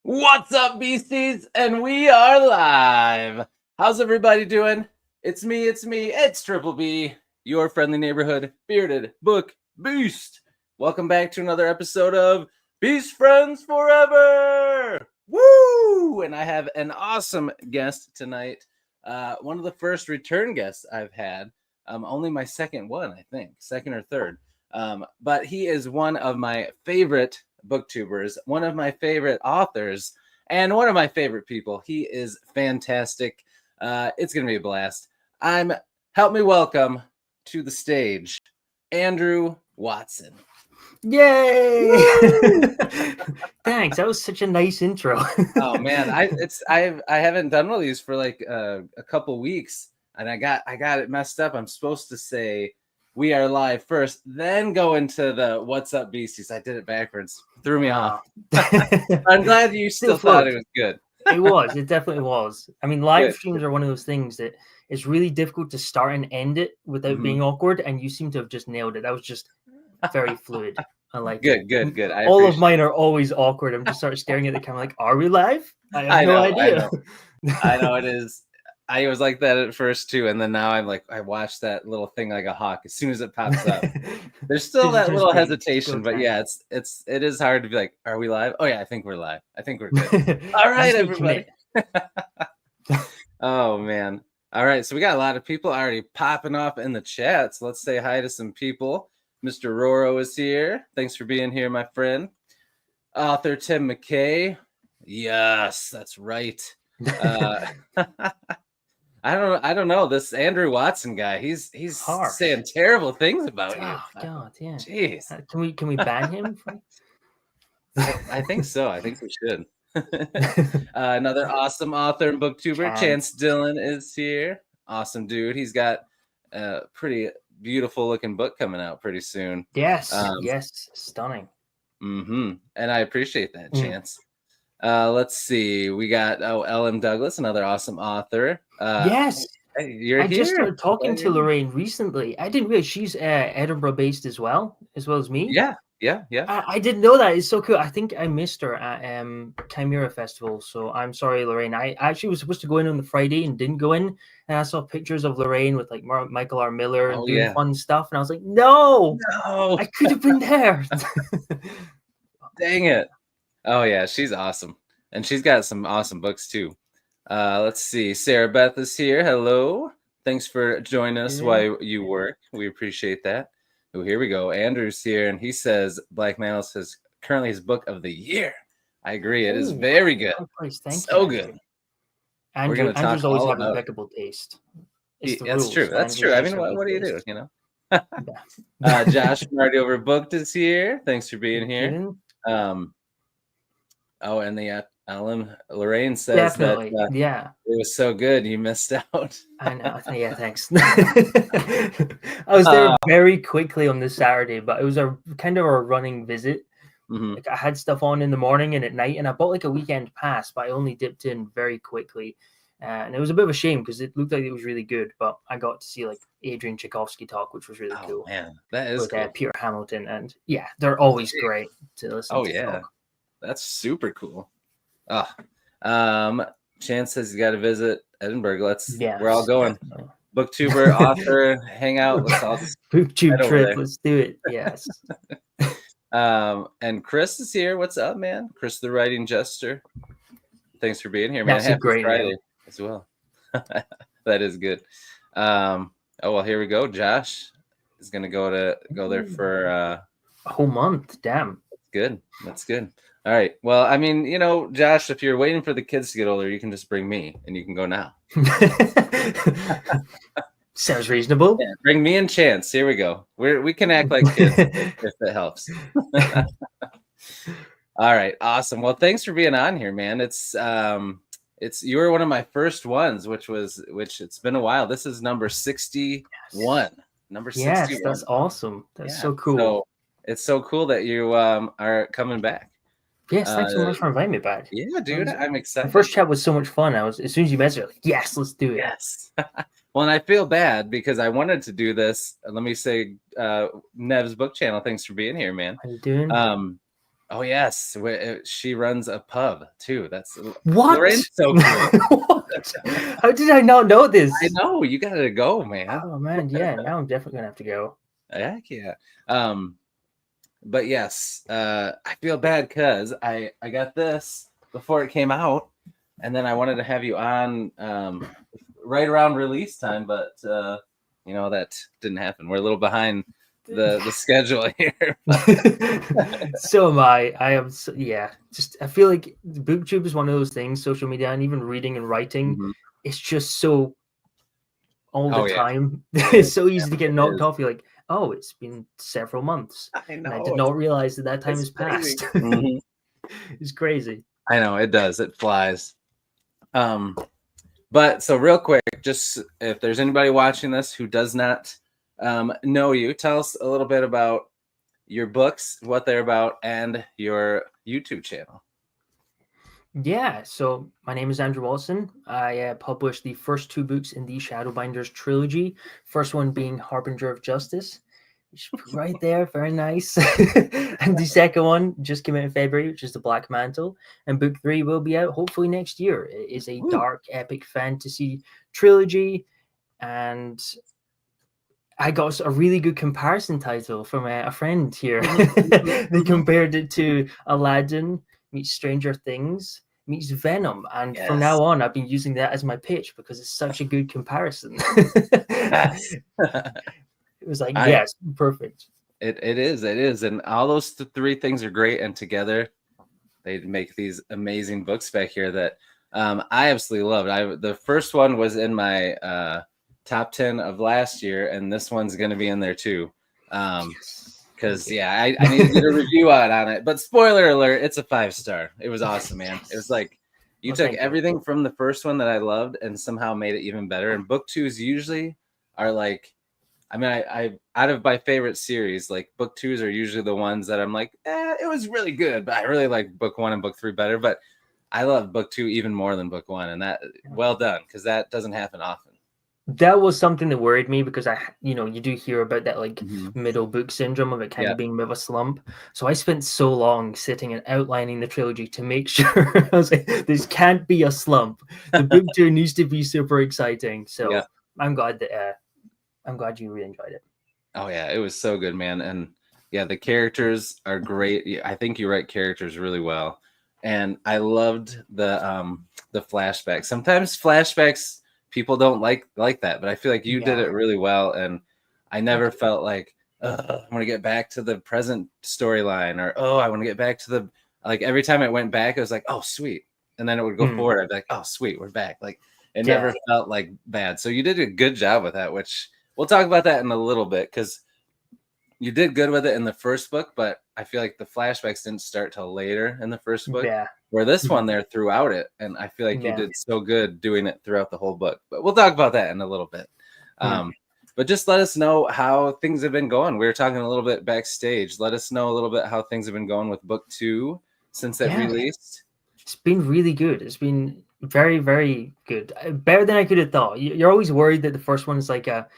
What's up, beasties? And we are live. How's everybody doing? It's me, it's Triple B, your friendly neighborhood bearded book beast. Welcome back to another episode of Beast Friends Forever. Woo! And I have an awesome guest tonight. One of the first return guests I've had. Only my second one, I think, second or third. But he is one of my favorite booktubers, one of my favorite authors, and one of my favorite people. He is fantastic. It's gonna be a blast. Help me welcome to the stage Andrew Watson. Yay! Thanks. That was such a nice intro. Oh man, I haven't done one of these for like a couple weeks, and I got it messed up. I'm supposed to say we are live first, then go into the what's up, beasties. I did it backwards. Threw me off. I'm glad you still thought it was good. It was. It definitely was. I mean, live streams are one of those things that it's really difficult to start and end it without being awkward, and you seem to have just nailed it. That was just very fluid. I like it. Good. All of mine are always awkward. I'm just sort of staring at the camera like, are we live? I have no idea. I know it is. I was like that at first too, and then now I'm like, I watch that little thing like a hawk as soon as it pops up. There's still that little hesitation, but yeah, it is hard to be like, are we live? Oh yeah, I think we're live. I think we're good. All right, everybody. Oh man. All right, so we got a lot of people already popping off in the chat. So let's say hi to some people. Mr. Roro is here. Thanks for being here, my friend. Author Tim McKay. Yes, that's right. I don't know. This Andrew Watson guy, he's saying terrible things about you. Oh God, yeah. Jeez. Can we ban him? I think so. I think we should. Another awesome author and booktuber, Chance Dillon, is here. Awesome dude. He's got a pretty beautiful looking book coming out pretty soon. Yes, yes, stunning. And I appreciate that, Chance. Let's see. We got L.M. Douglas, another awesome author. Yes, you're I here. just started talking to Lorraine recently. I didn't realize she's Edinburgh based as well as me. Yeah. I didn't know that. It's so cool. I think I missed her at Chimera Festival, so I'm sorry, Lorraine. I actually was supposed to go in on the Friday and didn't go in, and I saw pictures of Lorraine with like Michael R. Miller and doing fun stuff, and I was like, no, I could have been there. Dang it. Oh yeah, she's awesome, and she's got some awesome books too. Let's see. Sarah Beth is here. Hello. Thanks for joining us while you work. We appreciate that. Oh, here we go. Andrew's here, and he says Black Mantle says currently his book of the year. I agree. It is very good. So good. Andrew's always have impeccable taste. That's true. That's true. I mean, what do you do? You know. Josh Marty Overbooked is here. Thanks for being here. Oh, and the Ellen Lorraine says that it was so good you missed out. I know. Yeah, thanks. I was there very quickly on this Saturday, but it was a kind of a running visit. Like I had stuff on in the morning and at night, and I bought like a weekend pass, but I only dipped in very quickly. And it was a bit of a shame because it looked like it was really good, but I got to see like Adrian Tchaikovsky talk, which was really cool. Man, that is cool. Peter Hamilton, and they're always great to listen to. Talk. That's super cool. Chance says you got to visit Edinburgh. We're all going. Definitely. Booktuber, author, hang out. Let's all just Booktube trip. Let's do it. Yes. And Chris is here. What's up, man? Chris, the writing jester. Thanks for being here, man. Happy Friday as well. That is good. Well, here we go. Josh is gonna go there for a whole month. Damn. That's good. All right. Well, I mean, you know, Josh, if you're waiting for the kids to get older, you can just bring me and you can go now. Sounds reasonable. Yeah, bring me and Chance. Here we go. We can act like kids if it helps. All right. Awesome. Well, thanks for being on here, man. You were one of my first ones, which it's been a while. This is number 61. Number 61. Yes, that's awesome. That's so cool. So it's so cool that you are coming back. Yes, thanks so much for inviting me back. Yeah, dude, I'm excited. The first chat was so much fun. As soon as you messaged, like, yes, let's do it. Yes. Well, and I feel bad because I wanted to do this. Let me say, Nev's book channel. Thanks for being here, man. How you doing? Oh yes, she runs a pub too. That's What? Lorraine's so cool. What? How did I not know this? I know, you gotta go, man. Oh man, yeah. Now I'm definitely gonna have to go. Heck yeah. But yes, I feel bad because I got this before it came out, and then I wanted to have you on right around release time, but that didn't happen. We're a little behind the schedule here. So am I. I am. Yeah. I feel like Booktube is one of those things. Social media and even reading and writing, Mhm. it's just so all the Oh, yeah. time. It's so easy to get It knocked is. off. You're like, oh, it's been several months, I and I know. did not realize that time It's has crazy. passed. Mhm. It's crazy. I know it does. It flies. But so real quick, just if there's anybody watching this who does not know you, tell us a little bit about your books, what they're about, and your YouTube channel. Yeah, so my name is Andrew Wilson. I published the first 2 books in the Shadowbinders trilogy. First one being Harbinger of Justice, which is right there, very nice. And the second one just came out in February, which is the Black Mantle. And book 3 will be out hopefully next year. It is a dark, epic fantasy trilogy, and I got a really good comparison title from a friend here. They compared it to Aladdin meets Stranger Things meets Venom, and from now on, I've been using that as my pitch because it's such a good comparison. Yes. It was like, yes, perfect. It is, and all those 3 things are great, and together they make these amazing books back here that I absolutely loved. The first one was in my top 10 of last year, and this one's going to be in there too. Because I need to get a review out on it. But spoiler alert, it's a 5-star. It was awesome, man. It was like you took everything from the first one that I loved and somehow made it even better. And book 2s usually are like, I mean, I out of my favorite series, like book 2s are usually the ones that I'm like, it was really good, but I really like book 1 and book 3 better. But I love book 2 even more than book 1, and that well done, because that doesn't happen often. That was something that worried me because you do hear about that like middle book syndrome of it kind of being a bit of a slump. So I spent so long sitting and outlining the trilogy to make sure I was like, this can't be a slump. The book 2 needs to be super exciting. So I'm glad that I'm glad you really enjoyed it. Oh yeah, it was so good, man. And yeah, the characters are great. I think you write characters really well. And I loved the flashbacks. Sometimes flashbacks people don't like that, but I feel like you did it really well, and I never felt like I want to get back to the present storyline, or I want to get back to the, like, every time it went back, it was like, oh sweet, and then it would go forward. I'd be like, oh sweet, we're back. Like it never felt like bad. So you did a good job with that, which we'll talk about that in a little bit, because you did good with it in the first book, but I feel like the flashbacks didn't start till later in the first book. Where this one, they're throughout it, and I feel like you did so good doing it throughout the whole book. But we'll talk about that in a little bit. But just let us know how things have been going. We were talking a little bit backstage. Let us know a little bit how things have been going with book 2 since it released. It's been really good. It's been very, very good. Better than I could have thought. You're always worried that the first one is like a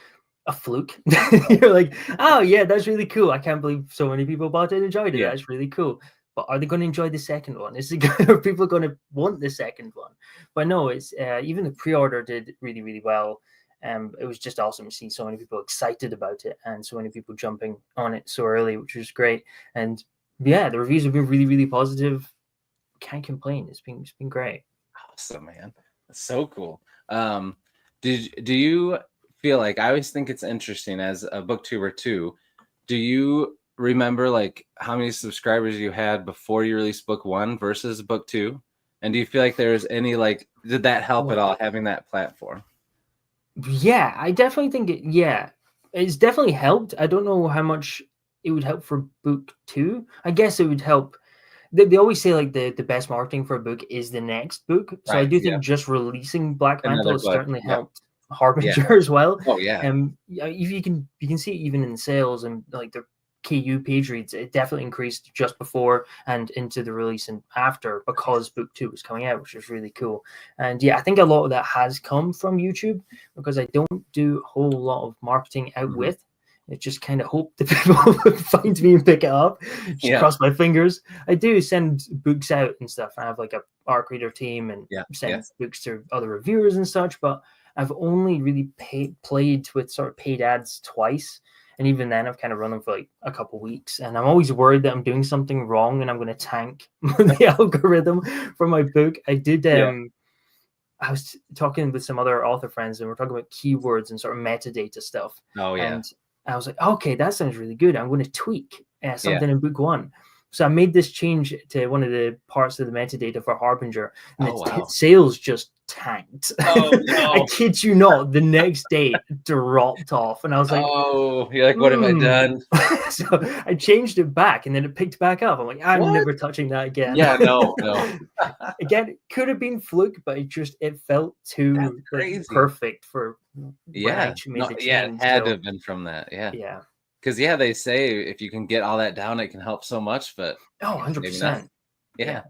fluke. You're like, oh yeah, that's really cool. I can't believe so many people bought it and enjoyed it. That's really cool. But are they going to enjoy the second one? Are people going to want the second one? But no, it's even the pre-order did really, really well. It was just awesome to see so many people excited about it and so many people jumping on it so early, which was great. And yeah, the reviews have been really, really positive. Can't complain. It's been great. Awesome, man. That's so cool. Do you feel like, I always think it's interesting as a booktuber too, do you remember like how many subscribers you had before you released book 1 versus book 2? And do you feel like there's any, like, did that help at all, having that platform? Yeah, I definitely think it's definitely helped. I don't know how much it would help for book 2. I guess it would help. They always say like the best marketing for a book is the next book. So I do think just releasing Black Mantle has certainly helped Harbinger as well. Oh yeah. If you can see it even in sales and like the KU page reads, it definitely increased just before and into the release and after, because book 2 was coming out, which was really cool. And yeah, I think a lot of that has come from YouTube, because I don't do a whole lot of marketing out with. I just kind of hope that people would find me and pick it up. Just cross my fingers. I do send books out and stuff. I have like a ARC reader team and send books to other reviewers and such, but I've only really played with sort of paid ads twice. And even then, I've kind of run them for like a couple of weeks. And I'm always worried that I'm doing something wrong and I'm going to tank the algorithm for my book. I did... I was talking with some other author friends and we're talking about keywords and sort of metadata stuff. Oh, yeah. And I was like, okay, that sounds really good. I'm going to tweak something in book one. So I made this change to one of the parts of the metadata for Harbinger, and sales just tanked. Oh, no. I kid you not, the next day dropped off, and I was like, "Oh, you're like, what have I done?" So I changed it back, and then it picked back up. I'm like, I'm never touching that again. Yeah, no. Again, it could have been fluke, but it felt too perfect for when I actually made the change. Yeah, it had to have been from that. Yeah. Because, they say if you can get all that down, it can help so much, but... 100%. Yeah.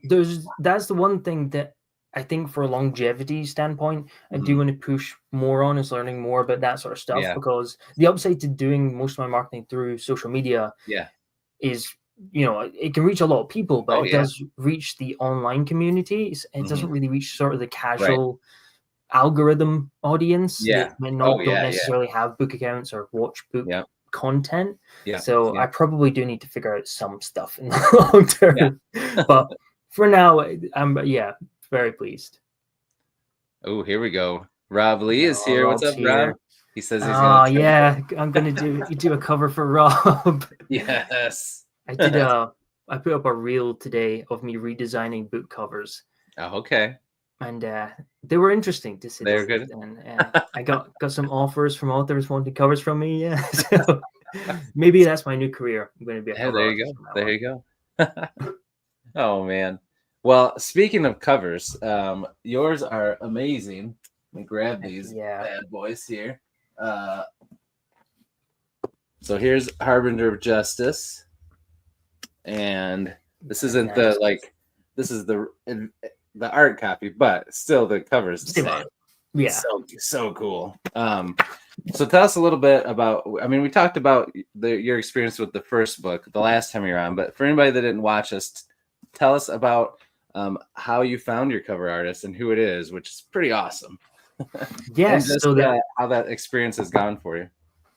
That's the one thing that I think for a longevity standpoint, I do want to push more on is learning more about that sort of stuff, because the upside to doing most of my marketing through social media is, it can reach a lot of people, but it does reach the online communities. It doesn't really reach sort of the casual algorithm audience that don't necessarily have book accounts or watch book content. So I probably do need to figure out some stuff in the long term. But for now, I'm very pleased. Oh, here we go. Rob Lee is here. Rob's What's up, here. Rob? He says he's gonna I'm gonna do a cover for Rob. Yes. I put up a reel today of me redesigning book covers. Oh, okay. And they were interesting to see. They're good. And I got some offers from authors wanting covers from me. Yeah, so maybe that's my new career. I'm going to be a cover artist. There you go. Oh man. Well, speaking of covers, yours are amazing. Let me grab these bad boys here. So here's Harbinger of Justice, and this isn't this is the art copy, but still the cover's the same. Yeah. So cool. So tell us a little bit about, we talked about your experience with the first book the last time you were on, but for anybody that didn't watch us, tell us about how you found your cover artist and who it is, which is pretty awesome. Yes. So how that experience has gone for you.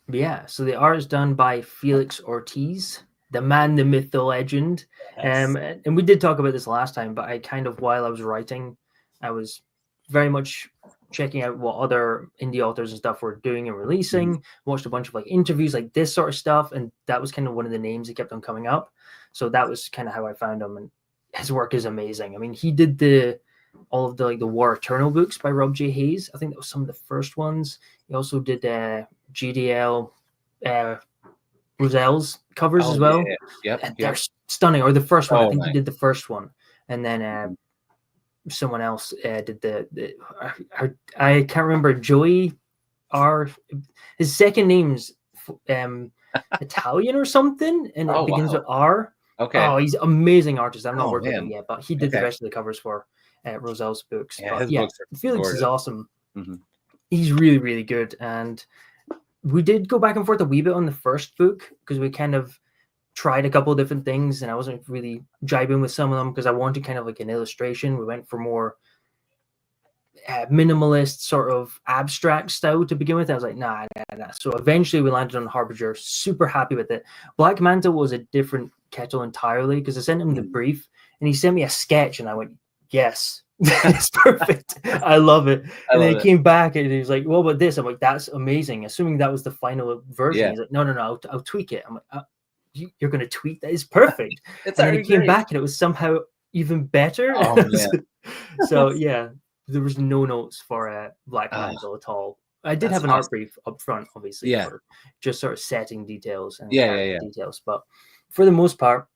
Yeah. So the art is done by Felix Ortiz, the man, the myth, the legend. Yes. And we did talk about this last time, but I kind of, while I was writing, I was very much checking out what other indie authors and stuff were doing and releasing, watched a bunch of interviews, like this sort of stuff. And that was kind of one of the names that kept on coming up. So that was kind of how I found him. And his work is amazing. He did all of the War Eternal books by Rob J. Hayes. I think that was some of the first ones. He also did GDL, Roselle's covers as well. They're stunning. Or the first one, I think he did the first one, and then someone else did I can't remember. Joey his second name's Italian or something, and it begins with R. Okay. Oh, he's an amazing artist. I'm not working with him yet, but he did the rest of the covers for Roselle's books. His books are Felix gorgeous. Is awesome. He's really, really good, and we did go back and forth a wee bit on the first book because we kind of tried a couple of different things, and I wasn't really jibing with some of them because I wanted kind of like an illustration. We went for more minimalist sort of abstract style to begin with. I was like, nah. So eventually we landed on Harbinger. Super happy with it. Black Mantle was a different kettle entirely because I sent him the brief and he sent me a sketch and I went, yes. It's perfect. I love it. And then he came back and he was like, what about this? I'm like, that's amazing. Assuming that was the final version. Yeah. He's like, no, I'll tweak it. I'm like, you're going to tweak that? It's perfect. And then he came back and it was somehow even better. Oh, man. So yeah, there was no notes for Black Mantle at all. I did have an art brief up front, obviously, for just sort of setting details and details. But for the most part,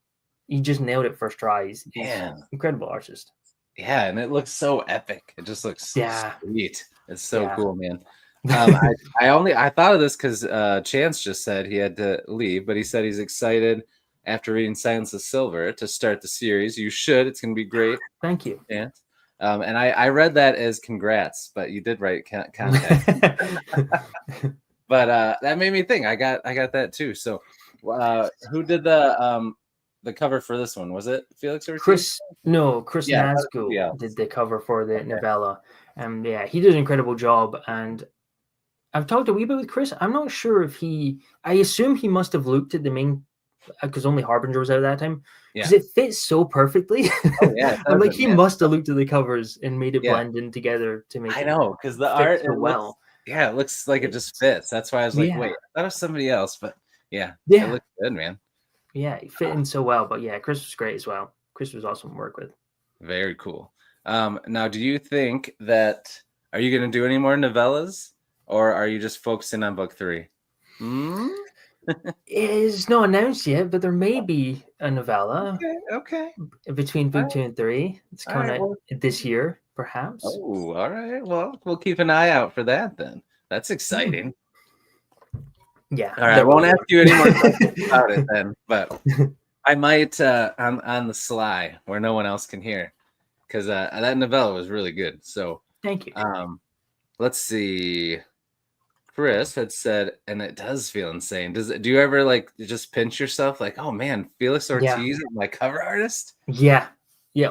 he just nailed it first try. He's an incredible artist. Yeah, and it looks so epic. It just looks sweet. It's so cool, man. I thought of this because Chance just said he had to leave, but he said he's excited after reading Silence of Silver to start the series. You should. It's going to be great. Thank you. Chance. And I read that as congrats, but you did write contact. But that made me think. I got that too. So, who did the cover for this one? Was it Felix Ortiz? Chris Yeah, Nasco did the cover for the novella. And yeah, he did an incredible job. And I've talked a wee bit with Chris. I'm not sure if I assume he must have looked at the main, because only Harbinger was out at that time, because it fits so perfectly. Oh, yeah, I'm like, he must have looked at the covers and made it blend in together to make I know, because the art so well. It looks like it just fits. That's why I was like, wait, I thought it was somebody else, but it looks good, man. Yeah, it fit in so well. But yeah, Chris was great as well. Chris was awesome to work with. Very cool. Now, do you think that are you going to do any more novellas, or are you just focusing on book 3? It is not announced yet, but there may be a novella. Okay. Between book 2 and 3. It's coming out this year, perhaps. Oh, all right. Well, we'll keep an eye out for that then. That's exciting. Yeah. All right. I won't ask you any more questions about it then, but I might on the sly where no one else can hear, because that novella was really good. So thank you. Let's see. Chris had said, and it does feel insane. Do you ever like just pinch yourself like, oh man, Felix Ortiz is my cover artist? Yeah,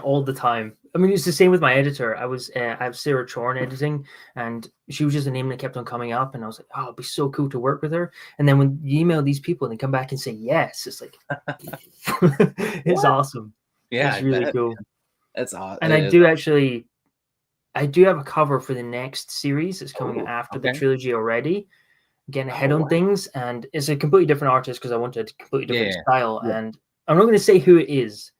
all the time. I mean, it's the same with my editor. I have Sarah Chorn editing, and she was just a name that kept on coming up, and I was like, oh, it'd be so cool to work with her. And then when you email these people and they come back and say yes, it's like, it's awesome. Yeah, it's really cool. That's awesome. And I do have a cover for the next series. It's coming after the trilogy already. Getting ahead on things, and it's a completely different artist because I wanted a completely different style. Yeah. And I'm not going to say who it is,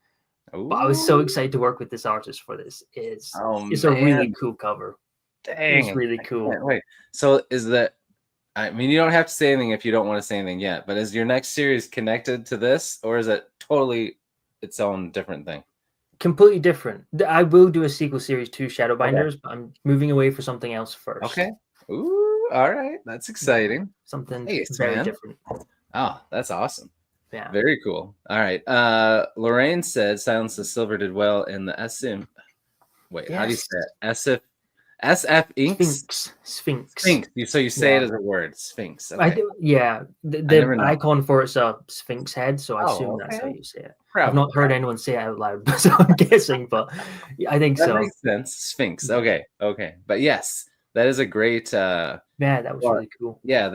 but I was so excited to work with this artist for this. It's a really cool cover. Dang, it's really cool. Wait, so is that? I mean, you don't have to say anything if you don't want to say anything yet. But is your next series connected to this, or is it totally its own different thing? Completely different. I will do a sequel series to Shadowbinders, but I'm moving away for something else first. Okay. Ooh, all right. That's exciting. Something very different. Oh, that's awesome. Yeah. Very cool. All right. Lorraine said Silence the Silver did well in the SM. Wait, how do you say it? SF Inks? Sphinx. So you say it as a word, Sphinx. Okay. I do, yeah. The icon for it's a Sphinx head, so I assume that's how you say it. I've not heard anyone say it out loud, so I'm guessing, but I think that makes sense. Sphinx. Okay. But yes, that is a great that was really cool. Yeah,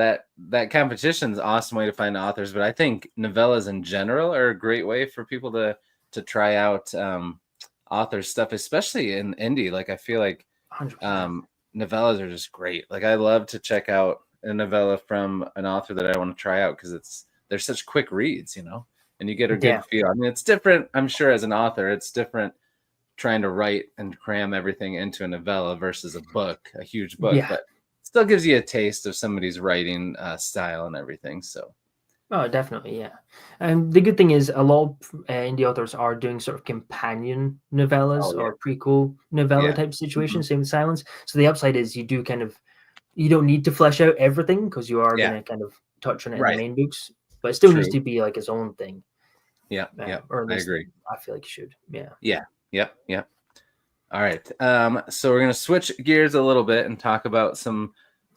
that competition's an awesome way to find authors, but I think novellas in general are a great way for people to try out author stuff, especially in indie. Like I feel like 100%. Novellas are just great. Like I love to check out a novella from an author that I want to try out because they're such quick reads, and you get a good feel. I mean, it's different. I'm sure as an author, it's different trying to write and cram everything into a novella versus a book, a huge book, but it still gives you a taste of somebody's writing style and everything. So. Oh, definitely, yeah. And the good thing is a lot of indie authors are doing sort of companion novellas or prequel novella type situations, same with Silence. So the upside is you don't need to flesh out everything because you are going to kind of touch on it in the main books, but it still needs to be like its own thing. Yeah, or at least I agree. I feel like you should. Yep. All right. So we're going to switch gears a little bit and talk about some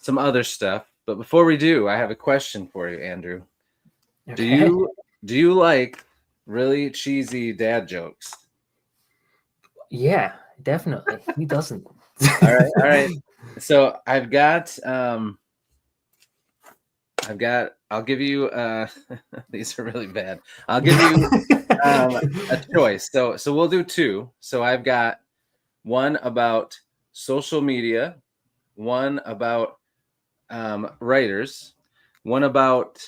other stuff. But before we do, I have a question for you, Andrew. Okay. Do you like really cheesy dad jokes? Yeah, definitely. Who doesn't? All right. So I've got I'll give you these are really bad. I'll give you a choice. So we'll do two. So I've got one about social media, one about writers, one about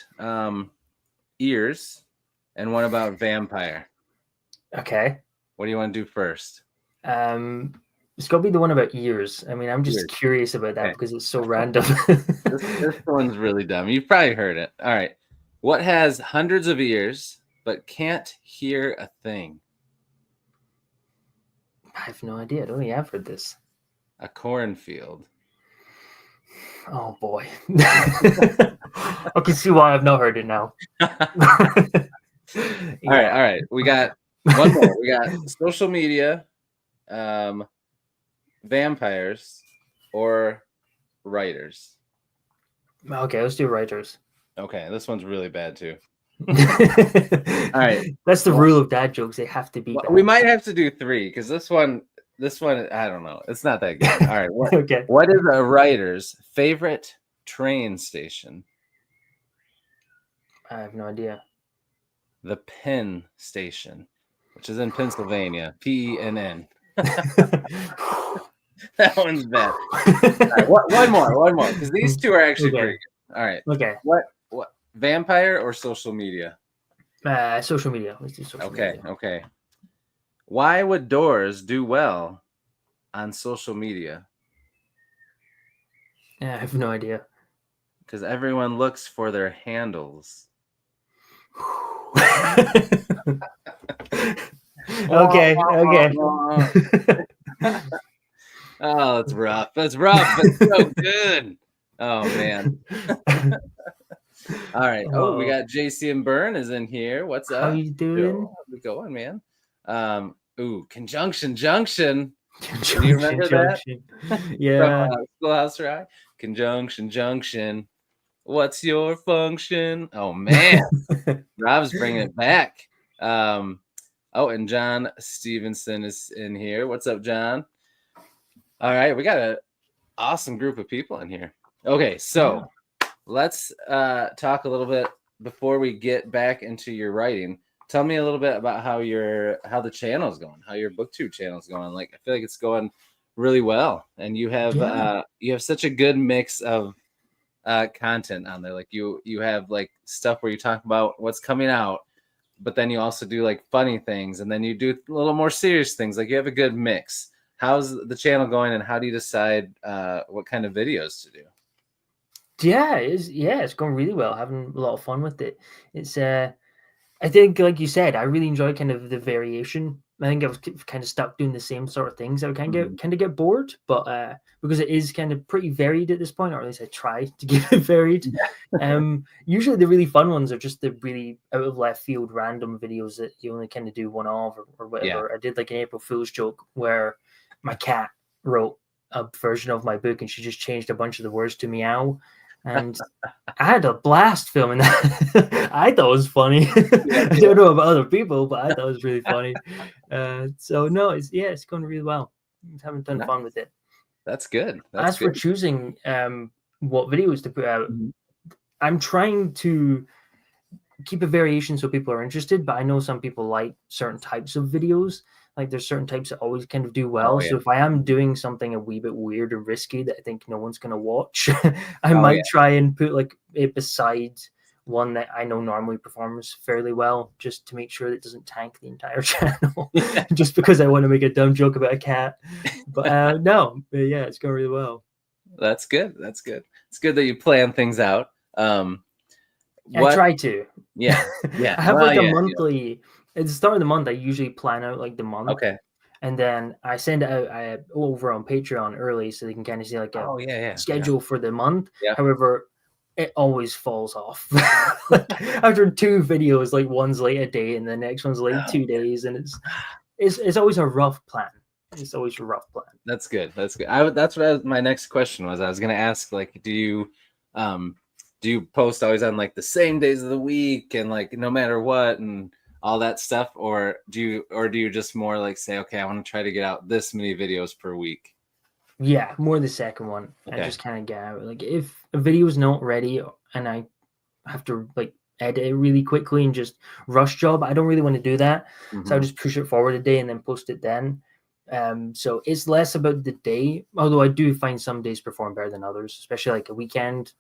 ears, and one about vampire. Okay. What do you want to do first? It's got to be the one about ears. I mean, I'm just curious about that because it's so random. this one's really dumb. You've probably heard it. All right. What has hundreds of ears but can't hear a thing? I have no idea. I don't think I've heard this. A cornfield. Oh boy. I can see why I've not heard it now. All right. We got one more. We got social media, vampires, or writers. Okay, let's do writers. Okay, this one's really bad too. All right, that's the rule of dad jokes. They have to be bad. We might have to do 3 because this one, I don't know. It's not that good. All right, what is a writer's favorite train station? I have no idea. The Penn Station, which is in Pennsylvania. PENN. That one's bad. Right, one more, because these 2 are actually pretty good. All right. Okay. What? Vampire or social media? Social media. Let's do social media. Okay. Why would doors do well on social media? I have no idea. Because everyone looks for their handles. Okay. Oh, it's rough. That's rough, but so good. Oh man. All right. Oh, we got JC and Byrne is in here. What's up? How you doing? How's it going, man? Conjunction Junction. Do you remember that? Yeah. From, Schoolhouse Rock. Conjunction Junction. What's your function? Oh man, Rob's bringing it back. And John Stevenson is in here. What's up, John? All right, we got an awesome group of people in here. Okay, so let's talk a little bit before we get back into your writing. Tell me a little bit about how the channel's going, how your Booktube channel's going. Like, I feel like it's going really well, and you have such a good mix of content on there. Like you have like stuff where you talk about what's coming out, but then you also do like funny things, and then you do a little more serious things. Like you have a good mix. How's the channel going, and how do you decide what kind of videos to do? It's going really well. Having a lot of fun with it. It's I think, like you said, I really enjoy kind of the variation. I think I was kind of stuck doing the same sort of things. I would kind of get bored, but because it is kind of pretty varied at this point, or at least I try to keep it varied. Usually the really fun ones are just the really out of left field random videos that you only kind of do one of or whatever. I did like an April Fool's joke where my cat wrote a version of my book and she just changed a bunch of the words to meow. And I had a blast filming that. I thought it was funny. I don't know about other people, but I thought it was really funny. So no, it's going really well. I'm having ton of fun with it. That's good. As for choosing what videos to put out, I'm trying to keep a variation so people are interested, but I know some people like certain types of videos. Like there's certain types that always kind of do well. So if I am doing something a wee bit weird and risky that I think no one's going to watch, I might try and put like it beside one that I know normally performs fairly well, just to make sure that it doesn't tank the entire channel, just because I want to make a dumb joke about a cat. But it's going really well. That's good. It's good that you plan things out. I try to. Yeah. I have a monthly. At the start of the month, I usually plan out like the month. Okay. And then I send it out over on Patreon early so they can kind of see like a schedule for the month. Yeah. However, it always falls off. After 2 videos, like one's late a day and the next one's late 2 days. And it's always a rough plan. It's always a rough plan. That's good. That's what my next question was. I was going to ask, like, do you post always on like the same days of the week and like no matter what and all that stuff, or do you just more like say, okay, I want to try to get out this many videos per week? Yeah, more the second one. Okay. I just kind of get out. Like if a video is not ready and I have to like edit it really quickly and just rush job, I don't really want to do that. So I just push it forward a day and then post it then. So it's less about the day, although I do find some days perform better than others, especially like a weekend.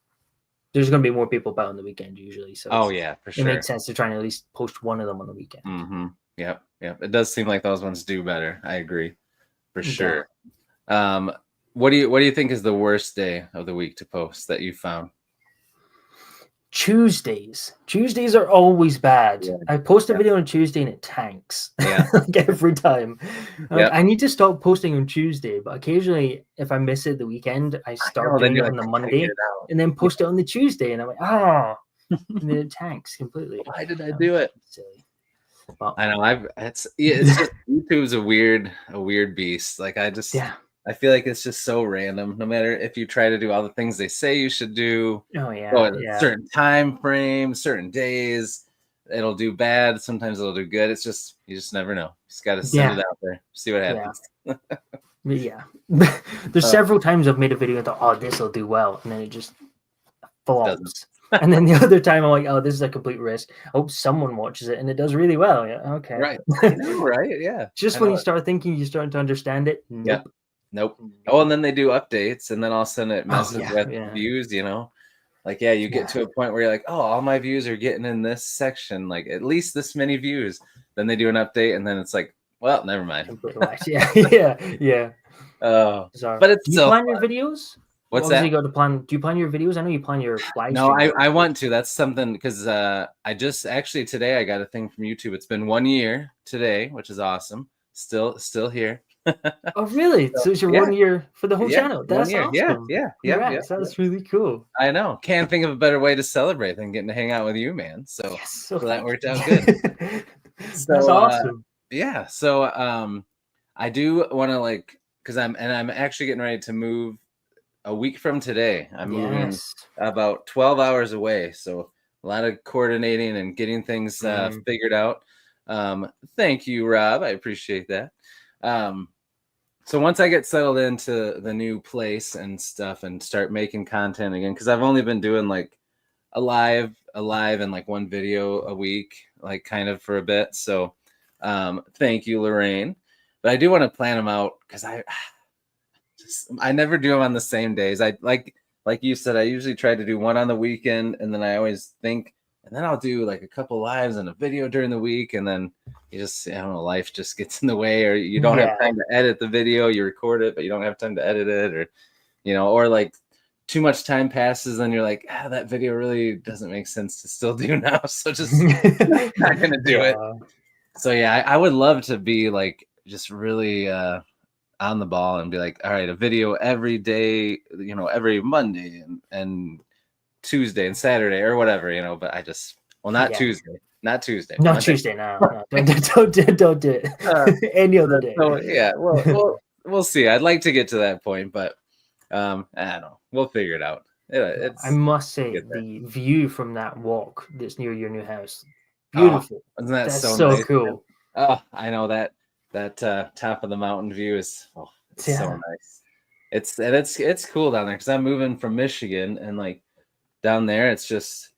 There's going to be more people about on the weekend usually. So for sure. It makes sense to try and at least post one of them on the weekend. Yep. It does seem like those ones do better. I agree for sure. What do you think is the worst day of the week to post that you found? Tuesdays are always bad. I post a video on Tuesday and it tanks like every time. I need to stop posting on Tuesday, but occasionally if I miss it the weekend, I start doing it on the Monday and then post it on the Tuesday and I'm like, and then it tanks completely. Why did I do it? Silly. Well, I know it's just YouTube's a weird beast. Like I I feel like it's just so random. No matter if you try to do all the things they say you should do, Oh go yeah, at a yeah, certain time frame, certain days, it'll do bad. Sometimes it'll do good. It's just you just never know. Just got to send it out there, see what yeah, happens. yeah. There's several times I've made a video and thought, oh, this will do well, and then it just flops. And then the other time I'm like, oh, this is a complete risk. I hope someone watches it and it does really well. Yeah, okay. Right. I know, right? Yeah. Just when you start thinking you're starting to understand it, nope. Yeah. Nope. Oh, and then they do updates, and then all of a sudden it messes with views, you know? Like, yeah, you get to a point where you're like, oh, all my views are getting in this section, like at least this many views. Then they do an update, and then it's like, well, never mind. Yeah. Oh, Bizarre. but it's do you plan your videos? What's that? You got to plan. Do you plan your videos? I know you plan your live No, stream. I want to. That's something because I just actually today I got a thing from YouTube. It's been 1 year today, which is awesome. Still here. Oh, really? So it's your 1 year for the whole channel. That's awesome. Yeah. That's really cool. I know. Can't think of a better way to celebrate than getting to hang out with you, man. So, so that worked out good. That's awesome. Yeah. So I do want to because I'm actually getting ready to move a week from today. I'm moving about 12 hours away. So a lot of coordinating and getting things figured out. Thank you, Rob. I appreciate that. So once I get settled into the new place and stuff and start making content again, because I've only been doing like a live and like one video a week, like kind of for a bit. So thank you, Lorraine. But I do want to plan them out because I never do them on the same days. I like you said, I usually try to do one on the weekend, and then I always think, and then I'll do like a couple lives and a video during the week, and then you just, I don't know, life just gets in the way, or you don't have time to edit the video. You record it, but you don't have time to edit it, or or like too much time passes, and you're like, that video really doesn't make sense to still do now, so just not gonna do it. So yeah, I would love to be like just really on the ball and be like, all right, a video every day, every Monday and Tuesday and Saturday or whatever, but I just, not Tuesday. Not Tuesday. Not Monday. Tuesday. No. Don't do it. Any other day. So yeah, we'll see. I'd like to get to that point, but I don't know. We'll figure it out. I must say the view from that walk that's near your new house, beautiful. Isn't that so nice? So cool. Oh, I know that top of the mountain view is so nice. It's cool down there because I'm moving from Michigan, and like down there it's just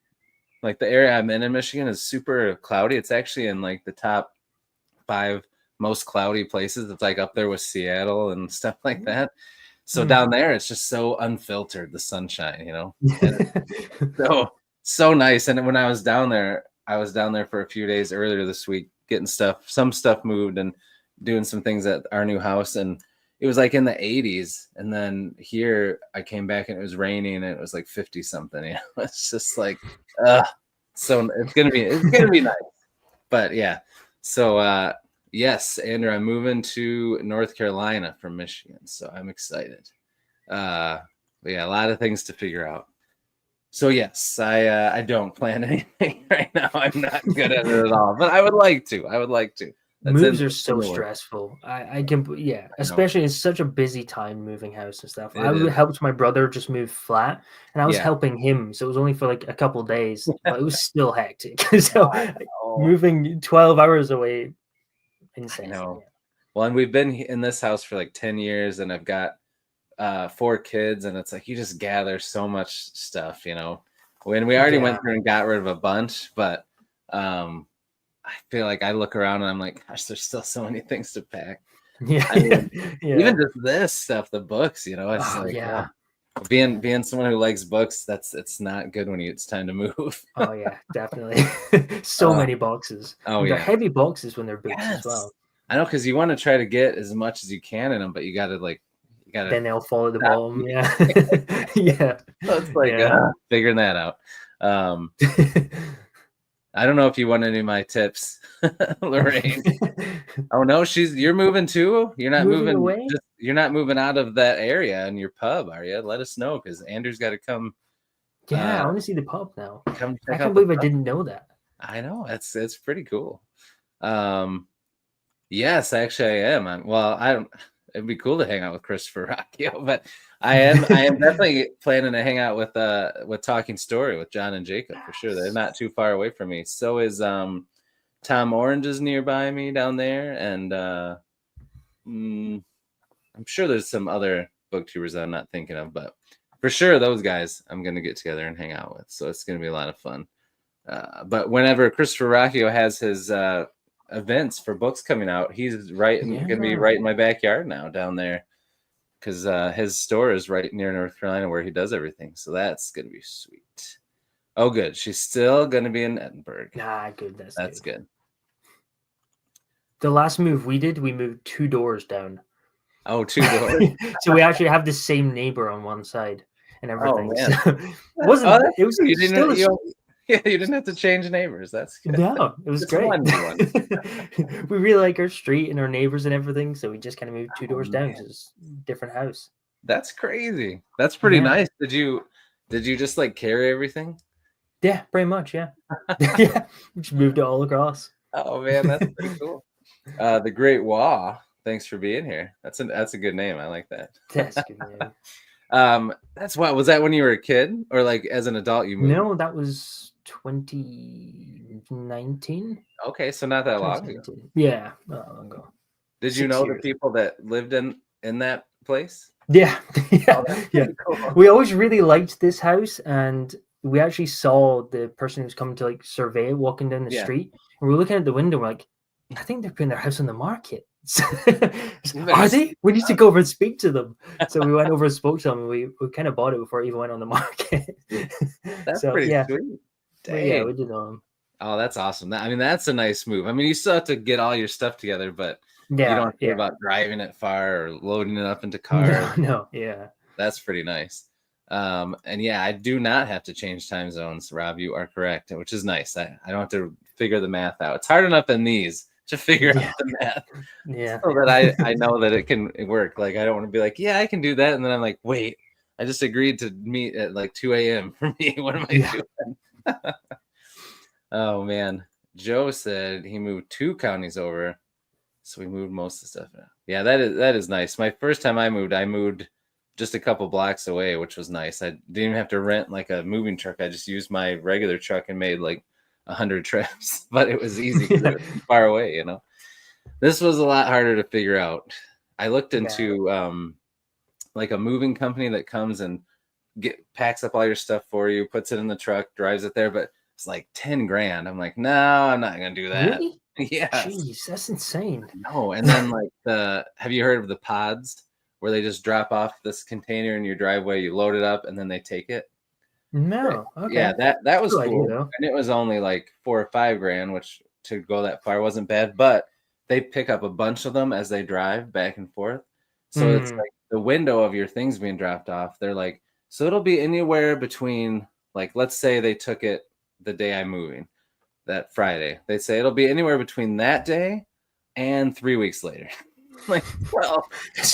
like the area I'm in Michigan is super cloudy. It's actually in like the top 5 most cloudy places. It's like up there with Seattle and stuff like that. So down there it's just so unfiltered, the sunshine, and so nice. And when I was down there for a few days earlier this week, getting some stuff moved and doing some things at our new house, and it was like in the 80s, and then here I came back and it was raining and it was like 50 something. It's just like so it's gonna be nice. But yeah, so yes, Andrew, I'm moving to North Carolina from Michigan, so I'm excited. But yeah, a lot of things to figure out. So yes, I don't plan anything right now. I'm not good at it at all, but I would like to. Moves are so stressful. I can, especially it's such a busy time moving house and stuff. I helped my brother just move flat, and I was helping him, so it was only for like a couple of days, but it was still hectic. So moving 12 hours away, insane. Well, and we've been in this house for like 10 years, and I've got 4 kids, and it's like you just gather so much stuff, when we already went through and got rid of a bunch, but I feel like I look around and I'm like, gosh, there's still so many things to pack. Even just this stuff, the books, it's being someone who likes books, it's not good when it's time to move. Oh yeah, definitely. So many boxes. They're heavy boxes when they're books as well. I know, because you want to try to get as much as you can in them, but you gotta then they'll fall at the bottom. So it's like figuring that out. I don't know if you want any of my tips, Lorraine. Oh no, you're moving too. You're not moving away. You're not moving out of that area in your pub, are you? Let us know, because Andrew's got to come. Yeah, I want to see the pub now. I can't believe I didn't know that. I know, it's pretty cool. Yes, actually I am. It'd be cool to hang out with Christopher Rocchio, but I am definitely planning to hang out with Talking Story with John and Jacob for sure. They're not too far away from me. So is Tom Orange is nearby me down there, and I'm sure there's some other booktubers that I'm not thinking of, but for sure those guys I'm gonna get together and hang out with. So it's gonna be a lot of fun. But whenever Christopher Rocchio has his events for books coming out, he's gonna be right in my backyard now down there, because his store is right near North Carolina where he does everything. So that's gonna be sweet. Oh, good. She's still gonna be in Edinburgh. Nah, good. That's good. The last move we did, we moved 2 doors down. Oh, 2 doors. So we actually have the same neighbor on one side and everything. Oh, man. So it was you didn't have to change neighbors. That's good. No, it was great. We really like our street and our neighbors and everything, so we just kind of moved 2 doors down because it's a different house. That's crazy. That's pretty nice. Did you just like carry everything? Yeah, pretty much. Yeah. Yeah, we just moved it all across. Oh man, that's pretty cool. The Great Wah. Thanks for being here. That's a good name. I like that. That's a good name. That's what was that when you were a kid, or like as an adult you moved? No, that was 2019. Okay, so not that long ago. Yeah, not long ago. Did you know the people that lived in that place? Yeah. Oh, yeah. Cool. We always really liked this house, and we actually saw the person who's coming to like survey it walking down the street, and we were looking at the window. We're like, I think they're putting their house on the market. Are they? We need to go over and speak to them. So we went over and spoke to them. And we kind of bought it before it even went on the market. That's pretty sweet. Dang. Yeah, we did know them. Oh, that's awesome. I mean, that's a nice move. I mean, you still have to get all your stuff together, but you don't have to worry about driving it far or loading it up into cars. No, yeah. That's pretty nice. And yeah, I do not have to change time zones, Rob. You are correct, which is nice. I don't have to figure the math out. It's hard enough in these to figure out the math. Yeah. So that I know that it can work. Like, I don't want to be like, yeah, I can do that. And then I'm like, wait, I just agreed to meet at like 2 a.m. for me. What am I doing? Oh, man. Joe said he moved 2 counties over. So we moved most of the stuff out. Yeah, that is nice. My first time I moved just a couple blocks away, which was nice. I didn't even have to rent like a moving truck. I just used my regular truck and made like 100 trips, but it was easy because it was too far away, you know. This was a lot harder to figure out. I looked into like a moving company that comes and packs up all your stuff for you, puts it in the truck, drives it there, but it's like 10 grand. I'm like, no, I'm not gonna do that. Really? Yeah. Jeez, that's insane. No, and then like have you heard of the pods where they just drop off this container in your driveway, you load it up, and then they take it? No. Okay. Yeah, that was cool. Idea, and it was only like 4 or 5 grand, which to go that far wasn't bad, but they pick up a bunch of them as they drive back and forth. So it's like the window of your things being dropped off. They're like, so it'll be anywhere between, like, let's say they took it the day I'm moving, that Friday. They say it'll be anywhere between that day and 3 weeks later. Like, well,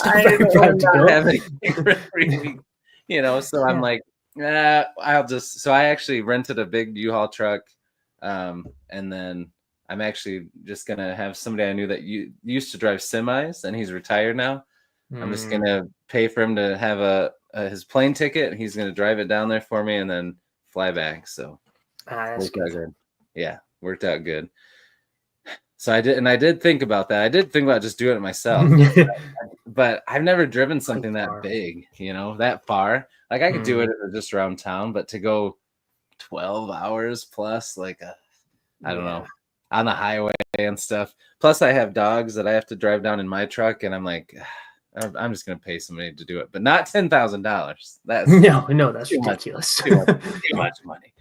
I don't have anything for 3 weeks, you know. So I'm like, I'll just. So I actually rented a big U-Haul truck, and then I'm actually just gonna have somebody I knew that used to drive semis, and he's retired now. I'm just gonna pay for him to have his plane ticket. He's gonna drive it down there for me, and then fly back. So that's good. Yeah, worked out good. So I did think about that. I did think about just doing it myself, but I've never driven something that big, you know, that far. Like I could do it just around town, but to go 12 hours plus, like I don't know, on the highway and stuff. Plus I have dogs that I have to drive down in my truck, and I'm like, I'm just gonna pay somebody to do it, but not $10,000. That's no, that's ridiculous. Too much money.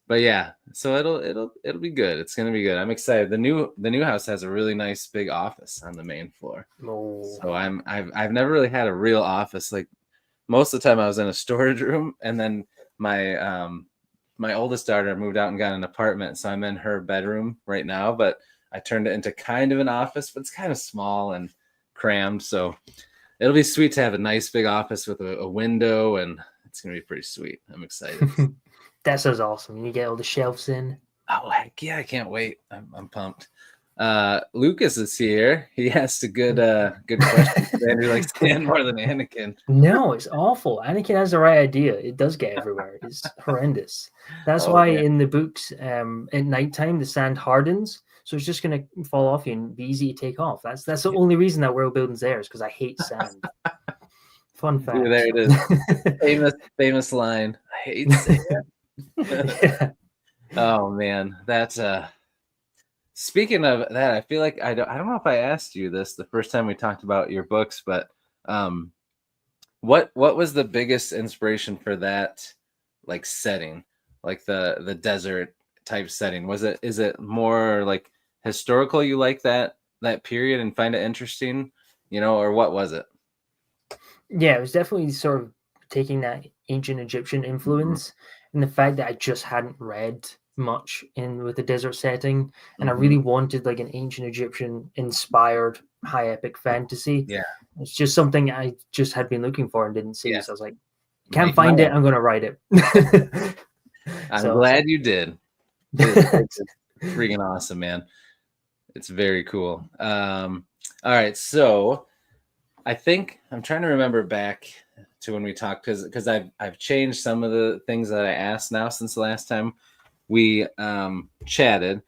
But yeah, so it'll be good. It's gonna be good. I'm excited. The new house has a really nice big office on the main floor. So I've never really had a real office. Like most of the time I was in a storage room, and then my my oldest daughter moved out and got an apartment, so I'm in her bedroom right now, but I turned it into kind of an office, but it's kind of small and crammed. So it'll be sweet to have a nice big office with a window, and it's gonna be pretty sweet. I'm excited. That sounds awesome. You get all the shelves in. Oh heck yeah, I can't wait. I'm pumped. Lucas is here. He asked a good question. Andrew likes Stan more than Anakin. No, it's awful. Anakin has the right idea. It does get everywhere. It's horrendous. That's why in the books, at nighttime, the sand hardens. So it's just going to fall off you and be easy to take off. That's the only reason that world building's there is because I hate sand. Fun fact. Dude, there it is. famous line. I hate sand. Yeah. Oh man, that's speaking of that, I feel like I don't know if I asked you this the first time we talked about your books, but what was the biggest inspiration for that like setting, like the desert type setting? Is it more like historical, you like that period and find it interesting, or what was it? Yeah, it was definitely sort of taking that ancient Egyptian influence and the fact that I just hadn't read much with the desert setting, and I really wanted like an ancient Egyptian inspired high epic fantasy. Yeah, it's just something I just had been looking for and didn't see. So I was like, can't find it. I'm gonna write it. I'm glad you did. It's freaking awesome, man. It's very cool. All right, so I think I'm trying to remember back to when we talked because I've changed some of the things that I asked now since the last time we chatted.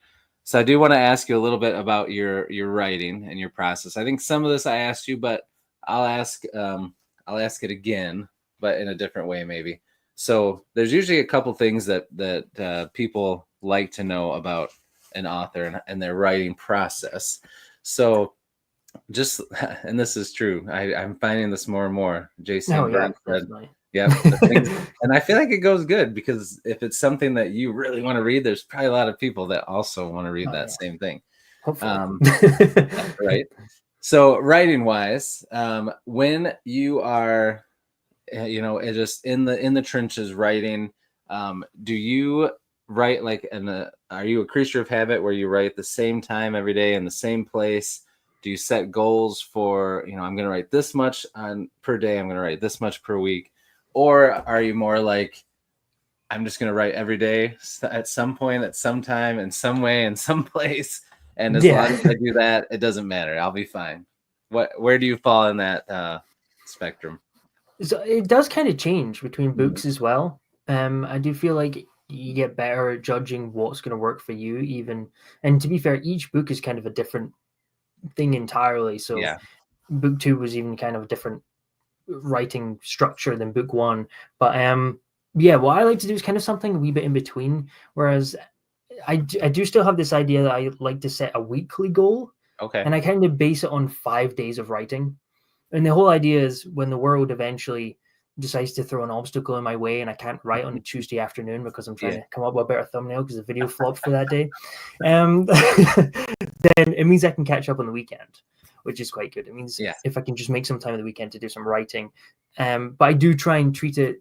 So I do want to ask you a little bit about your writing and your process. I think some of this I asked you, but I'll ask it again, but in a different way maybe. So there's usually a couple things that people like to know about an author and their writing process. So and this is true. I'm finding this more and more. Jason said, yeah. And I feel like it goes good because if it's something that you really want to read, there's probably a lot of people that also want to read that same thing. Right. So writing wise, when you are, just in the trenches writing, do you write like are you a creature of habit where you write the same time every day in the same place? Do you set goals for, I'm going to write this much per day, I'm going to write this much per week? Or are you more like, I'm just going to write every day at some point, at some time, in some way, in some place. And as long as I do that, it doesn't matter. I'll be fine. Where do you fall in that spectrum? So it does kind of change between books as well. I do feel like you get better at judging what's going to work for you even. And to be fair, each book is kind of a different thing entirely. So book 2 was even kind of a different writing structure than book 1. But what I like to do is kind of something a wee bit in between. Whereas I do still have this idea that I like to set a weekly goal. Okay. And I kind of base it on 5 days of writing. And the whole idea is when the world eventually decides to throw an obstacle in my way and I can't write on a Tuesday afternoon because I'm trying to come up with a better thumbnail because the video flopped for that day, then it means I can catch up on the weekend, which is quite good. It means if I can just make some time on the weekend to do some writing. But I do try and treat it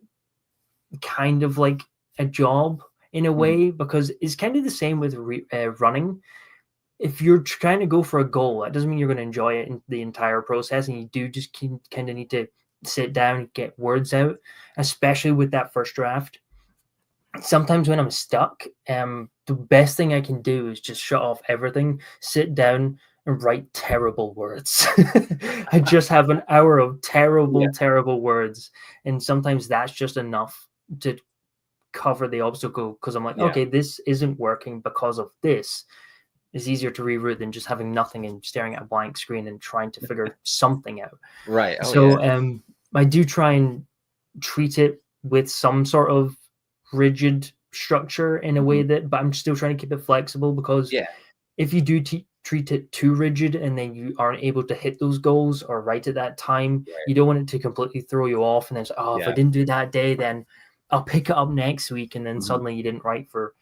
kind of like a job in a way, because it's kind of the same with running. If you're trying to go for a goal, that doesn't mean you're going to enjoy it in the entire process. And you do just kind of need to sit down, get words out, especially with that first draft. Sometimes when I'm stuck, the best thing I can do is just shut off everything, sit down and write terrible words. I just have an hour of terrible words. And sometimes that's just enough to cover the obstacle because I'm like, okay, this isn't working because of this. It's easier to reroute than just having nothing and staring at a blank screen and trying to figure something out. Right. I do try and treat it with some sort of rigid structure in a way but I'm still trying to keep it flexible because if you do treat it too rigid and then you aren't able to hit those goals or write at that time, you don't want it to completely throw you off. And then say, if I didn't do that day, then I'll pick it up next week. And then suddenly you didn't write for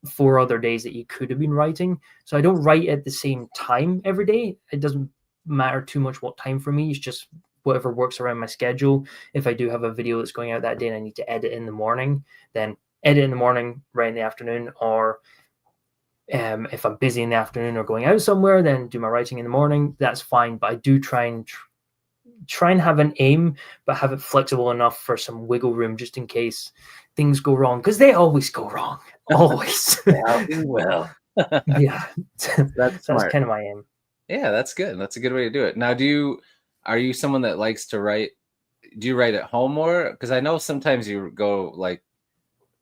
4 other days that you could have been writing. So I don't write at the same time every day. It doesn't matter too much what time for me. It's just whatever works around my schedule. If I do have a video that's going out that day and I need to edit in the morning, then edit in the morning, write in the afternoon. Or if I'm busy in the afternoon or going out somewhere, then do my writing in the morning. That's fine. But I do try and have an aim, but have it flexible enough for some wiggle room just in case things go wrong, because they always go wrong. Always. Well. Yeah, That's that's smart. kind of my aim. Yeah, that's good. That's a good way to do it. Now, are you someone that likes to write? Do you write at home more? Because I know sometimes you go like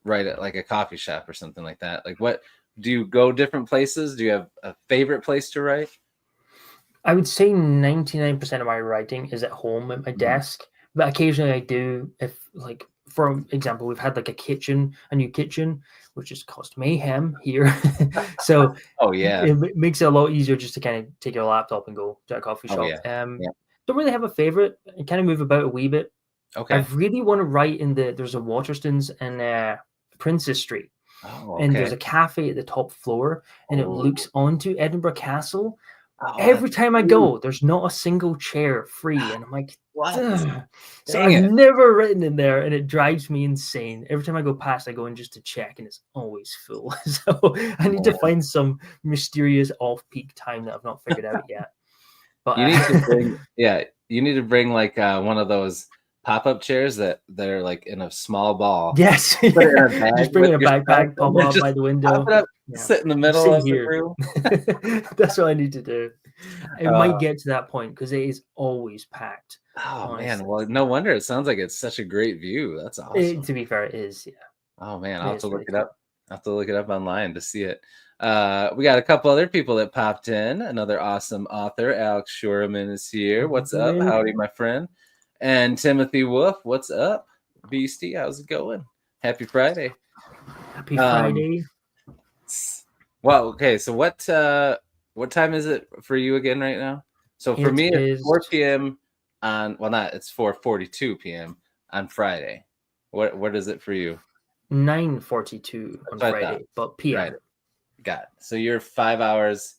write at like a coffee shop or something like that. Like, what do you go different places? Do you have a favorite place to write? I would say 99% of my writing is at home at my desk, but occasionally I do, if like, for example, we've had like a new kitchen, which has caused mayhem here. So Oh yeah. it makes it a lot easier just to kind of take your laptop and go to a coffee Oh shop. yeah. Yeah. Don't really have a favorite. I kind of move about a wee bit. I Okay. really want to write there's a Waterstones and Princess Street, Oh, and there's okay. a cafe at the top floor, and it Oh, looks onto Edinburgh Castle. that's Every time I cute. go, there's not a single chair free, and I'm like, What? ugh. So Dang I've it. never written in there, and it drives me insane. Every time I go past, I go in just to check, and it's always full. So I need to Man. find some mysterious off-peak time that I've not figured out yet. But You need to bring, yeah, you need to bring like one of those pop-up chairs that are like in a small ball. yes, Put it in a yeah. bag Just bring with in a your stuff, backpack, pop and then up just by the pop window. it up, Yeah, sit in the I'm middle sitting of the here. room. That's what I need to do. It Uh, might get to that point because it is always packed. oh man, Honestly, well, no wonder it sounds like it's such a great view. That's awesome. to be fair, it is. Yeah, Oh man, it I'll have to is look really it cool. up. I'll have to look it up online to see it. We got a couple other people that popped in. Another awesome author, Alex Shurman, is here. What's up? Howdy, my friend. And Timothy Wolf, what's up? Beastie, how's it going? Happy Friday. Happy Friday. Well, okay, so what time is it for you again right now? So for It me, it's is 4 p.m. on, well, not, it's 4:42 p.m. on Friday. What is it for you? 9:42 on That's what I thought. Friday, but PM. Right. Got it. So you're 5 hours.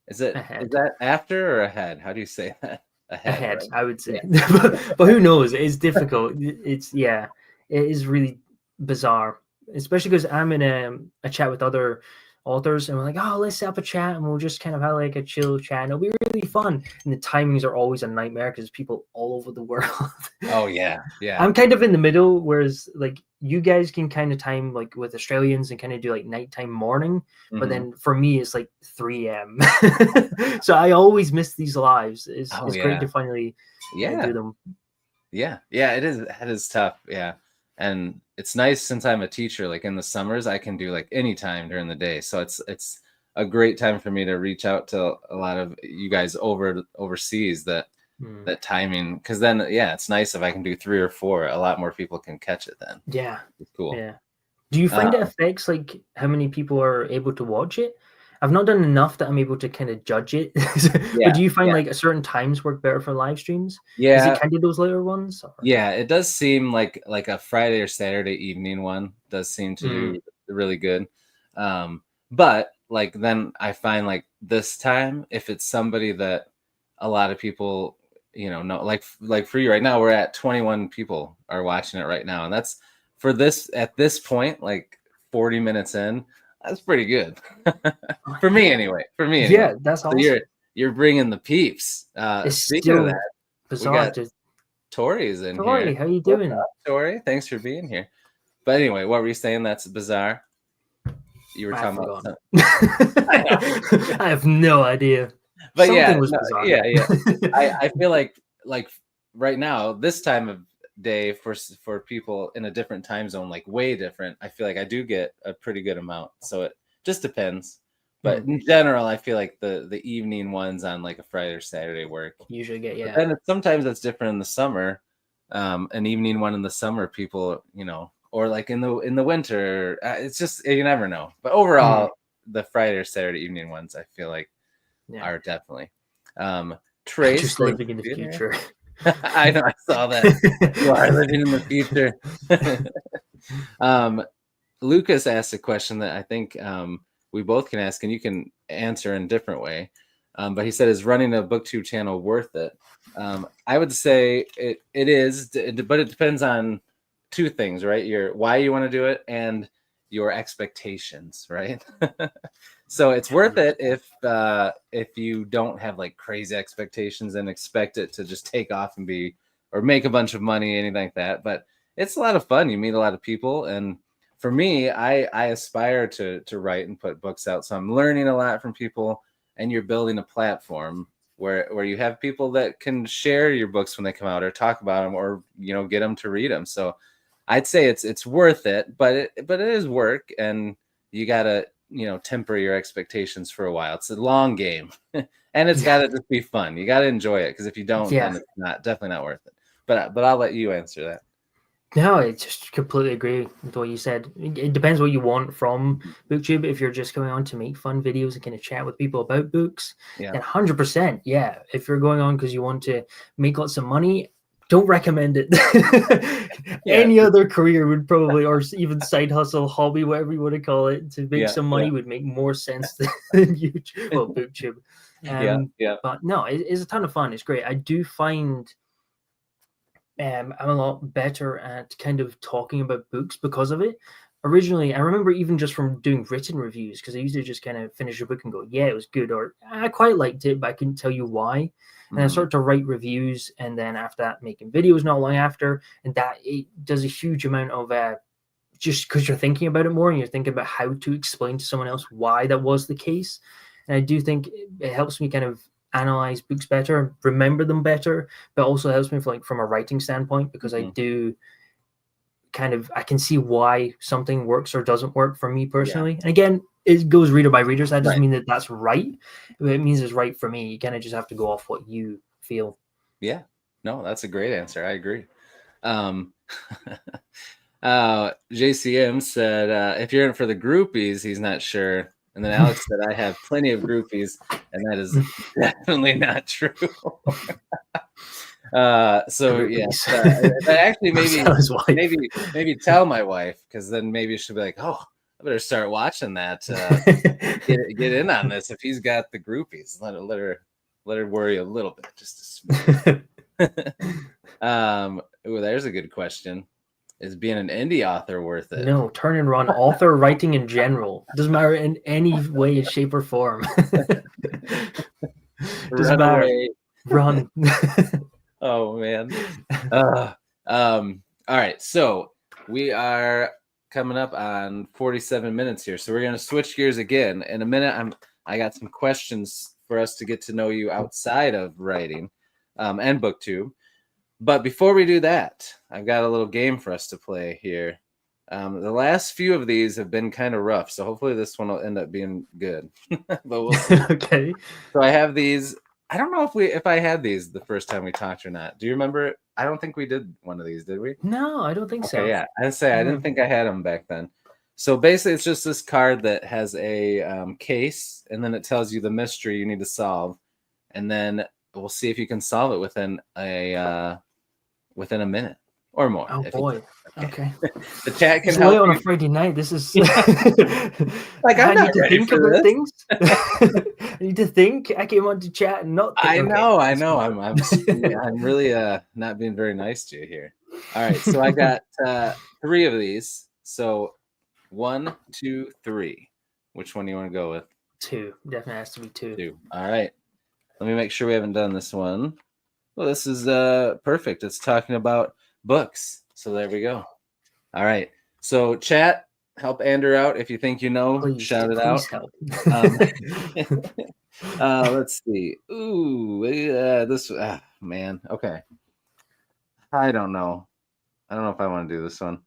Is Ahead. that after or ahead? How do you say that? Ahead, right? I would say. Yeah. But who knows? It's difficult. It is really bizarre, especially because I'm in a chat with other authors, and we're like, oh, let's set up a chat, and we'll just kind of have like a chill chat, and it'll be really fun. And the timings are always a nightmare because people all over the world. Oh yeah, yeah. I'm kind of in the middle, whereas like you guys can kind of time like with Australians and kind of do like nighttime morning, but then for me it's like 3 a.m. So I always miss these lives. It's great to finally do them. Yeah, it is. It is tough. Yeah, and it's nice since I'm a teacher. Like in the summers, I can do like any time during the day. So it's a great time for me to reach out to a lot of you guys overseas that timing, because then it's nice if I can do 3 or 4. A lot more people can catch it then. Yeah, it's cool. Yeah. Do you find it affects like how many people are able to watch it? I've not done enough that I'm able to kind of judge it. But do you find like certain times work better for live streams? Yeah. Is it kind of those later ones? Or? Yeah, it does seem like a Friday or Saturday evening one does seem to do really good. But like then I find like this time, if it's somebody that a lot of people know, like for you right now, we're at 21 people are watching it right now, and that's for this at this point, like 40 minutes in, that's pretty good. For me anyway. Yeah, that's awesome. So you're bringing the peeps. It's speaking still of that, bizarre. Tori's in here. Tori, how you doing? What's up, Tori? Thanks for being here. But anyway, what were you saying? That's bizarre. You were talking about. I have no idea. But something was bizarre. Yeah. I feel like right now, this time of day for people in a different time zone, like way different. I feel like I do get a pretty good amount. So it just depends. But in general, I feel like the evening ones on like a Friday or Saturday work. Usually get And sometimes that's different in the summer. An evening one in the summer, people, or like in the winter. It's just, you never know. But overall, the Friday or Saturday evening ones, I feel like are definitely. Trace, just living in the future. I know, I saw that. You are living in the future. Lucas asked a question that I think we both can ask, and you can answer in a different way. But he said, is running a booktube channel worth it? I would say it is, but it depends on two things, right? Why you want to do it and your expectations, right? So it's worth it if you don't have like crazy expectations and expect it to just take off and or make a bunch of money, anything like that. But it's a lot of fun. You meet a lot of people, and for me, I aspire to write and put books out. So I'm learning a lot from people, and you're building a platform where you have people that can share your books when they come out, or talk about them, or get them to read them. So I'd say it's worth it, but it is work, and you gotta temper your expectations for a while. It's a long game, and it's gotta just be fun. You gotta enjoy it, because if you don't, then it's definitely not worth it. But I'll let you answer that. No, I just completely agree with what you said. It depends what you want from Booktube. If you're just going on to make fun videos and kind of chat with people about books, then 100%, yeah. If you're going on because you want to make lots of money, don't recommend it. Any other career would probably, or even side hustle, hobby, whatever you want to call it, to make some money would make more sense than YouTube, well, Booktube. But no, it's a ton of fun. It's great. I do find I'm a lot better at kind of talking about books because of it. Originally, I remember even just from doing written reviews, because I used to just kind of finish a book and go, yeah, it was good, or I quite liked it, but I couldn't tell you why. And I started to write reviews, and then after that, making videos not long after, and that it does a huge amount of just because you're thinking about it more, and you're thinking about how to explain to someone else why that was the case. And I do think it helps me kind of analyze books better, remember them better, but also helps me from a writing standpoint, because I do I can see why something works or doesn't work for me personally. And again, it goes reader by reader, so that doesn't mean that that's right, but it means it's right for me. You kind of just have to go off what you feel. Yeah, no, that's a great answer. I agree. JCM said, if you're in for the groupies, he's not sure. And then Alex said, I have plenty of groupies, and that is definitely not true. Actually, maybe tell my wife, because then maybe she'll be like, oh, I better start watching that. Get in on this. If he's got the groupies, let her worry a little bit, just a smidge. There's a good question. Is being an indie author worth it? No, turn and run. Author writing in general doesn't matter in any way, shape, or form. Doesn't matter. Run. Oh man. All right, so we are coming up on 47 minutes here, so we're gonna switch gears again. In a minute, I got some questions for us to get to know you outside of writing and Booktube. But before we do that, I've got a little game for us to play here. The last few of these have been kind of rough, so hopefully this one will end up being good. But we'll see. Okay. So I have these. I don't know if I had these the first time we talked or not. Do you remember? I don't think we did one of these, did we? No, I don't think so. Yeah, I'd say I didn't think I had them back then. So basically, it's just this card that has a case, and then it tells you the mystery you need to solve, and then we'll see if you can solve it within a minute or more. Oh boy. Okay. The chat can help on a Friday night. This is like I'm not ready think for about this. Things. I need to think. I came on to chat and not think. I know. I'm really not being very nice to you here. All right, so I got 3 of these. So 1, 2, 3. Which one do you want to go with? 2. Definitely has to be 2. 2. All right. Let me make sure we haven't done this one. Well, this is perfect. It's talking about books. So there we go. All right. So chat, help Andrew out. If you think you know, please, shout it out. Help. Let's see. Ooh, this man. Okay. I don't know if I want to do this one.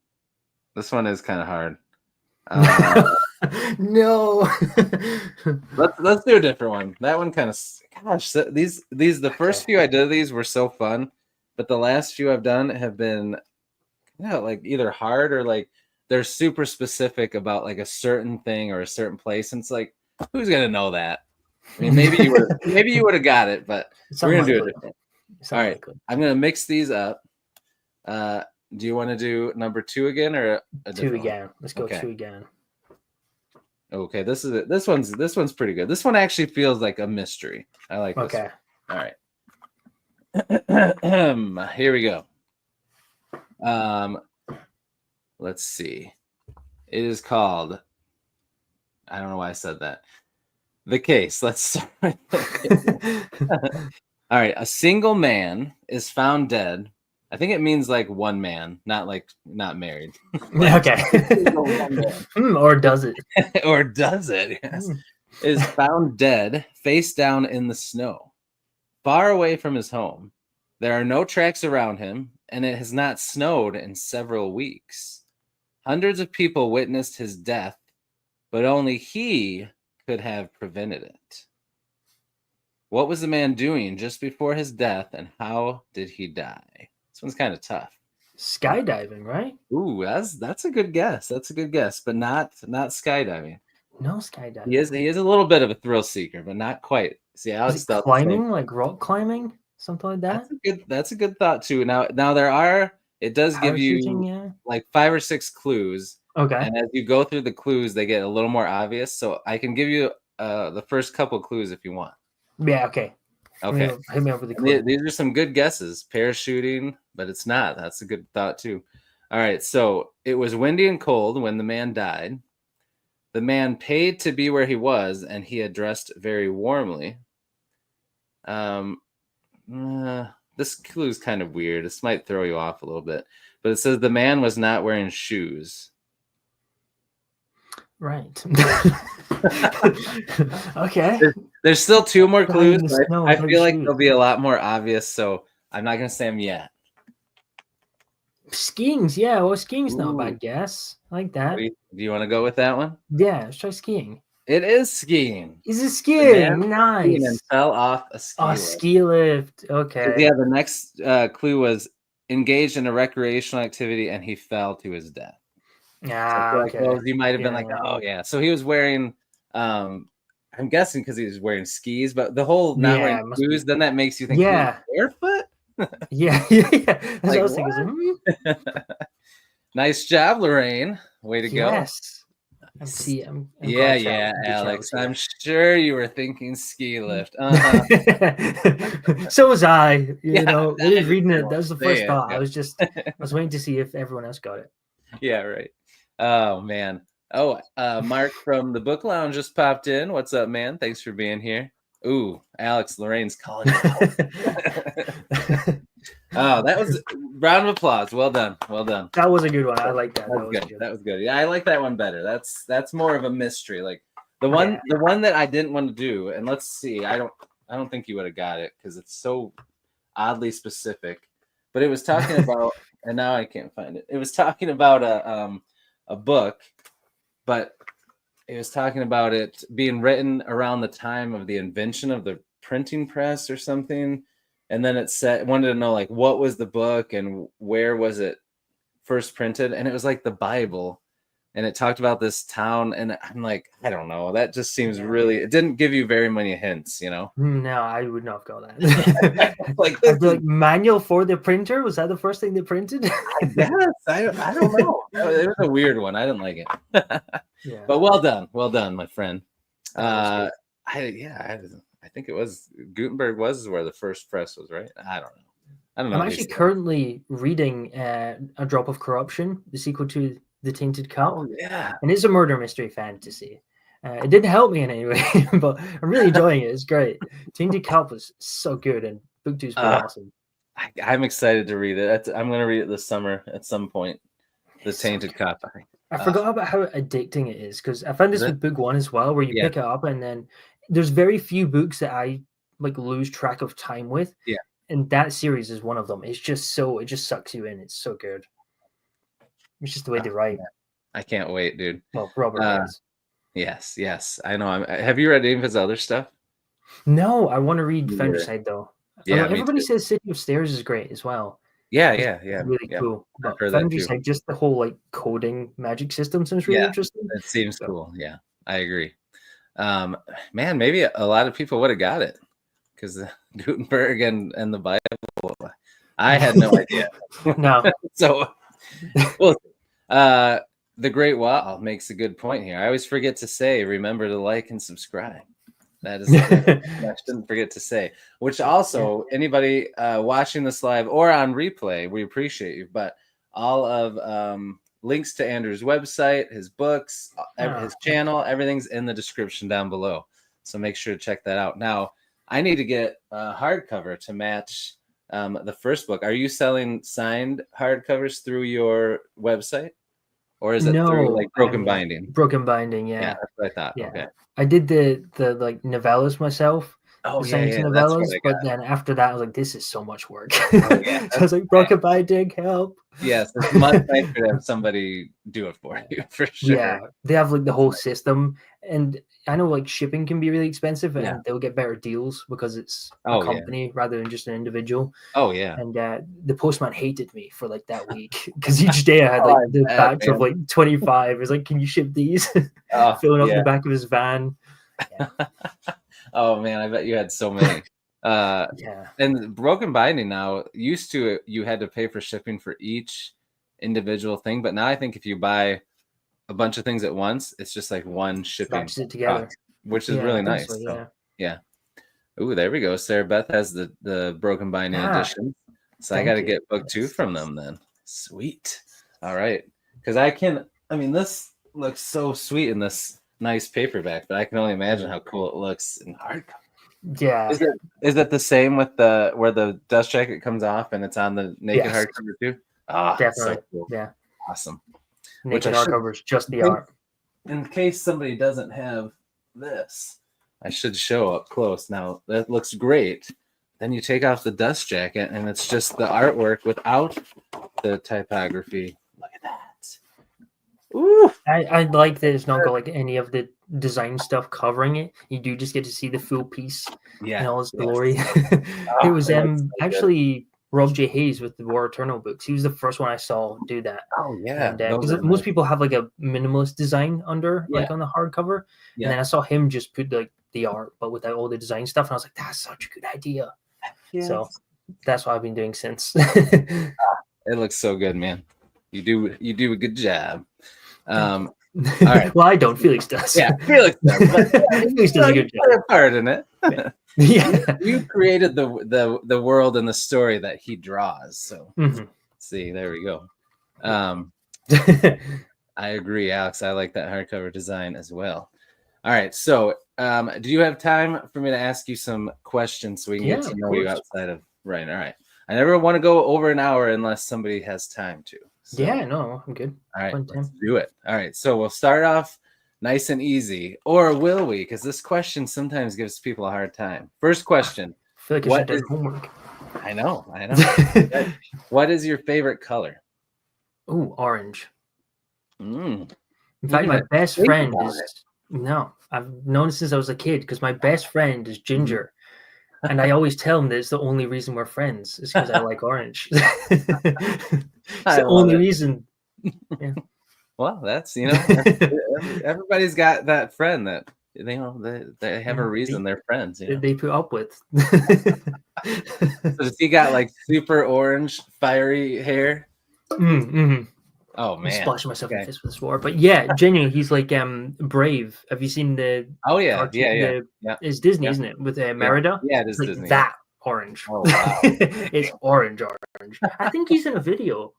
This one is kind of hard. No. Let's do a different one. That one kind of, gosh, these the first few I did of these were so fun, but the last few I've done have been like either hard or like they're super specific about like a certain thing or a certain place, and it's like, who's gonna know that? I mean, maybe you would have got it, but we're gonna do it different. All right, I'm gonna mix these up. Do you want to do number 2 again or a 2 again? One? Let's go 2 again. Okay, this one's pretty good. This one actually feels like a mystery. I like this. Okay. All right. Here we go. Let's see. It is called, I don't know why I said that. The Case. Let's start with the case. All right. A single man is found dead I think it means like one man, not married. Okay. Or does it? Or does it? Yes. Is found dead, face down in the snow, far away from his home. There are no tracks around him, and it has not snowed in several weeks. Hundreds of people witnessed his death, but only he could have prevented it. What was the man doing just before his death, and how did he die? This one's kind of tough. Skydiving, right? Ooh, that's a good guess. That's a good guess, but not skydiving. No skydiving. He is a little bit of a thrill seeker, but not quite. See, Alex thought climbing, like rock climbing, something like that. That's a good thought too. Now it does give you like 5 or 6 clues. Okay. And as you go through the clues, they get a little more obvious. So I can give you the first couple clues if you want. Yeah. Okay. Okay. Hit me up with the clue. These are some good guesses. Parachuting, but it's not. That's a good thought too. All right. So it was windy and cold when the man died. The man paid to be where he was, and he addressed very warmly. This clue is kind of weird. This might throw you off a little bit, but it says the man was not wearing shoes. Right. Okay. There's still 2 more clues. I feel like they'll be a lot more obvious, so I'm not going to say them yet. Skiing's, yeah. Well, skiing's not a bad guess. I like that. Do you want to go with that one? Yeah, let's try skiing. It is skiing. Is it skiing? Nice. And fell off a ski lift. Ski lift. Okay. Yeah, the next clue was engaged in a recreational activity, and he fell to his death. Okay. Well, you might have been like, oh yeah. So he was wearing, I'm guessing because he was wearing skis, but the whole not wearing shoes, then that makes you think, barefoot. Yeah. That's what I was thinking. Nice job, Lorraine. Way to go. Yes. I'm yeah, Alex. I'm sure you were thinking ski lift. So was I. You know, reading it. That was the first thought. I was waiting to see if everyone else got it. Yeah, right. Oh man. Oh, Mark from the Book Lounge just popped in. What's up, man? Thanks for being here. Ooh, Alex, Lorraine's calling. Oh, that was round of applause. Well done. That was a good one. I like that. That was good. Yeah, I like that one better. That's more of a mystery. Like the one that I didn't want to do. And let's see. I don't think you would have got it because it's so oddly specific. But it was talking about, and now I can't find it. It was talking about a book, but it was talking about it being written around the time of the invention of the printing press or something. And then it wanted to know like what was the book and where was it first printed, and it was like the Bible, and it talked about this town, and I'm like, I don't know, that just seems really, it didn't give you very many hints, you know. No, I would not go that. like manual for the printer, was that the first thing they printed? I guess I don't know. It was a weird one. I didn't like it. But well done, my friend. I think it was Gutenberg was where the first press was, right? I don't know. I'm actually currently reading A Drop of Corruption, the sequel to The Tainted Cup. Oh, yeah. And it's a murder mystery fantasy. It didn't help me in any way, but I'm really enjoying it. It's great. Tainted Cup was so good, and Booktube's pretty awesome. I'm excited to read it. I'm going to read it this summer at some point. The Tainted Cup. I forgot about how addicting it is, because I found this with book 1 as well, where you pick it up and then there's very few books that I like lose track of time with. Yeah. And that series is one of them. It's just it just sucks you in. It's so good. It's just the way they write. I can't wait, dude. Well, Robert is. Yes. I know. Have you read any of his other stuff? No, I want to read Founderside though. Yeah. Everybody says City of Stairs is great as well. Yeah. It's really cool. But Founderside, just the whole like coding magic system seems really interesting. It seems cool. Yeah, I agree. Man, maybe a lot of people would have got it because Gutenberg and the Bible. I had no idea. No. So, well, the Great Wall makes a good point here. I always forget to say, remember to like and subscribe. That is, I shouldn't forget to say. Which also, anybody watching this live or on replay, we appreciate you. But all of links to Andrew's website, his books, his channel, everything's in the description down below. So make sure to check that out. Now, I need to get a hardcover to match the first book. Are you selling signed hardcovers through your website, or is it through like Broken Binding? Broken Binding, yeah. Yeah, that's what I thought. Yeah. Okay. I did the like novellas myself. Oh the yeah, novellas, that's what I but got. then after that, I was like, this is so much work. Oh, yeah, So I was like, Broken Binding, help. Yes, it's much nicer to have somebody do it for you, for sure. Yeah, they have like the whole system, and I know like shipping can be really expensive, Yeah. and they'll get better deals because it's a company rather than just an individual. Oh yeah. And the postman hated me for like that week because each day I had like the batch of like 25. It was like, can you ship these? Filling up the back of his van. Yeah. Oh man, I bet you had so many. And Broken Binding now, used to you had to pay for shipping for each individual thing, but now I think if you buy a bunch of things at once, it's just like one shipping it together, which is really nice. So, yeah. Ooh, there we go. Sarah Beth has the Broken Binding edition, so I got to get book 2 from them then. Sweet. All right, because this looks so sweet in this nice paperback, but I can only imagine how cool it looks in hardcover. Yeah. Is it the same with where the dust jacket comes off and it's on the naked hardcover too? Definitely. So cool. Yeah. Awesome. Naked hardcover is just the art. In case somebody doesn't have this, I should show up close. Now that looks great. Then you take off the dust jacket and it's just the artwork without the typography. Look at that. Ooh. I like that it's not got like any of the design stuff covering it. You do just get to see the full piece in all its glory. It was actually Rob J. Hayes with the War Eternal books. He was the first one I saw do that. Oh yeah, because most people have like a minimalist design under like on the hardcover, and then I saw him just put like the art but without all the design stuff, and I was like, that's such a good idea. So that's what I've been doing since. It looks so good, man. You do a good job. All right. Well, I don't. Felix does. Yeah, Felix does. But, Felix does a good job. A part in it. Yeah. You created the world and the story that he draws. So see, there we go. I agree, Alex. I like that hardcover design as well. All right. So, do you have time for me to ask you some questions so we can get to know you outside of writing? All right. I never want to go over an hour unless somebody has time to. So, no, I'm good. All right, let's do it. All right, so we'll start off nice and easy, or will we? Because this question sometimes gives people a hard time. First question. I feel like I should do homework. I know. What is your favorite color? Oh, orange. In fact, my best friend is... No, I've known since I was a kid because my best friend is ginger. And I always tell him that it's the only reason we're friends is because I like orange. It's the only reason. Yeah. Well, that's everybody's got that friend that they have a reason they're friends. They put up with. So does he got like super orange, fiery hair? Oh man, I'm splashing myself in the face with this war. But yeah, genuinely, he's like Brave. Have you seen the? Oh yeah, cartoon? It's Disney, isn't it? With Merida. Yeah, it is like Disney. That orange. Oh wow, it's orange. I think he's in a video.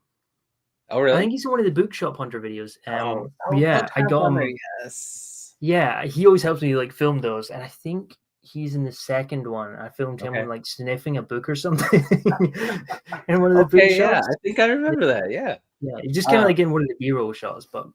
Oh really? I think he's in one of the Bookshop Hunter videos. I got him. Yes. Yeah, he always helps me like film those, and I think he's in the second one. I filmed him like sniffing a book or something in one of the bookshops. Yeah, I think I remember that. Yeah. Yeah, he just kind of like in one of the B-roll shots, but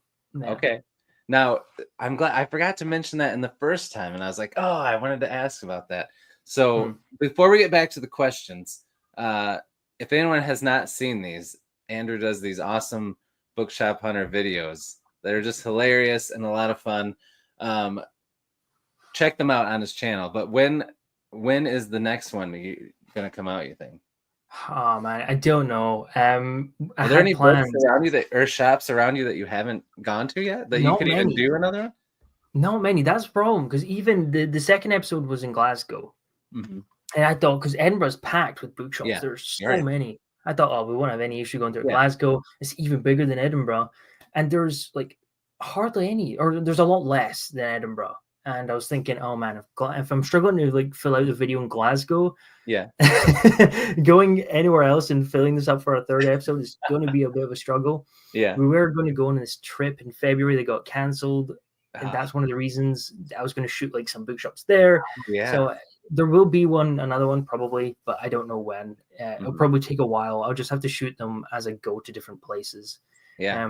okay. Now I'm glad I forgot to mention that in the first time, and I was like, oh, I wanted to ask about that. So before we get back to the questions, if anyone has not seen these, Andrew does these awesome Bookshop Hunter videos. They're just hilarious and a lot of fun. Check them out on his channel. But when is the next one going to come out, you think? Oh man, I don't know. Are there any books around you or shops around you that you haven't gone to yet that you could even do another one? Not many. That's the problem because even the second episode was in Glasgow, and I thought because Edinburgh's packed with bookshops, there's so many. I thought, oh, we won't have any issue going to Glasgow. It's even bigger than Edinburgh, and there's like hardly any, or there's a lot less than Edinburgh. And I was thinking, oh man, if I'm struggling to like fill out a video in Glasgow, going anywhere else and filling this up for a third episode is going to be a bit of a struggle. Yeah, we were going to go on this trip in February. They got cancelled, and that's one of the reasons I was going to shoot like some bookshops there. Yeah. So There will be another one probably, but I don't know when. It'll probably take a while. I'll just have to shoot them as I go to different places. Yeah.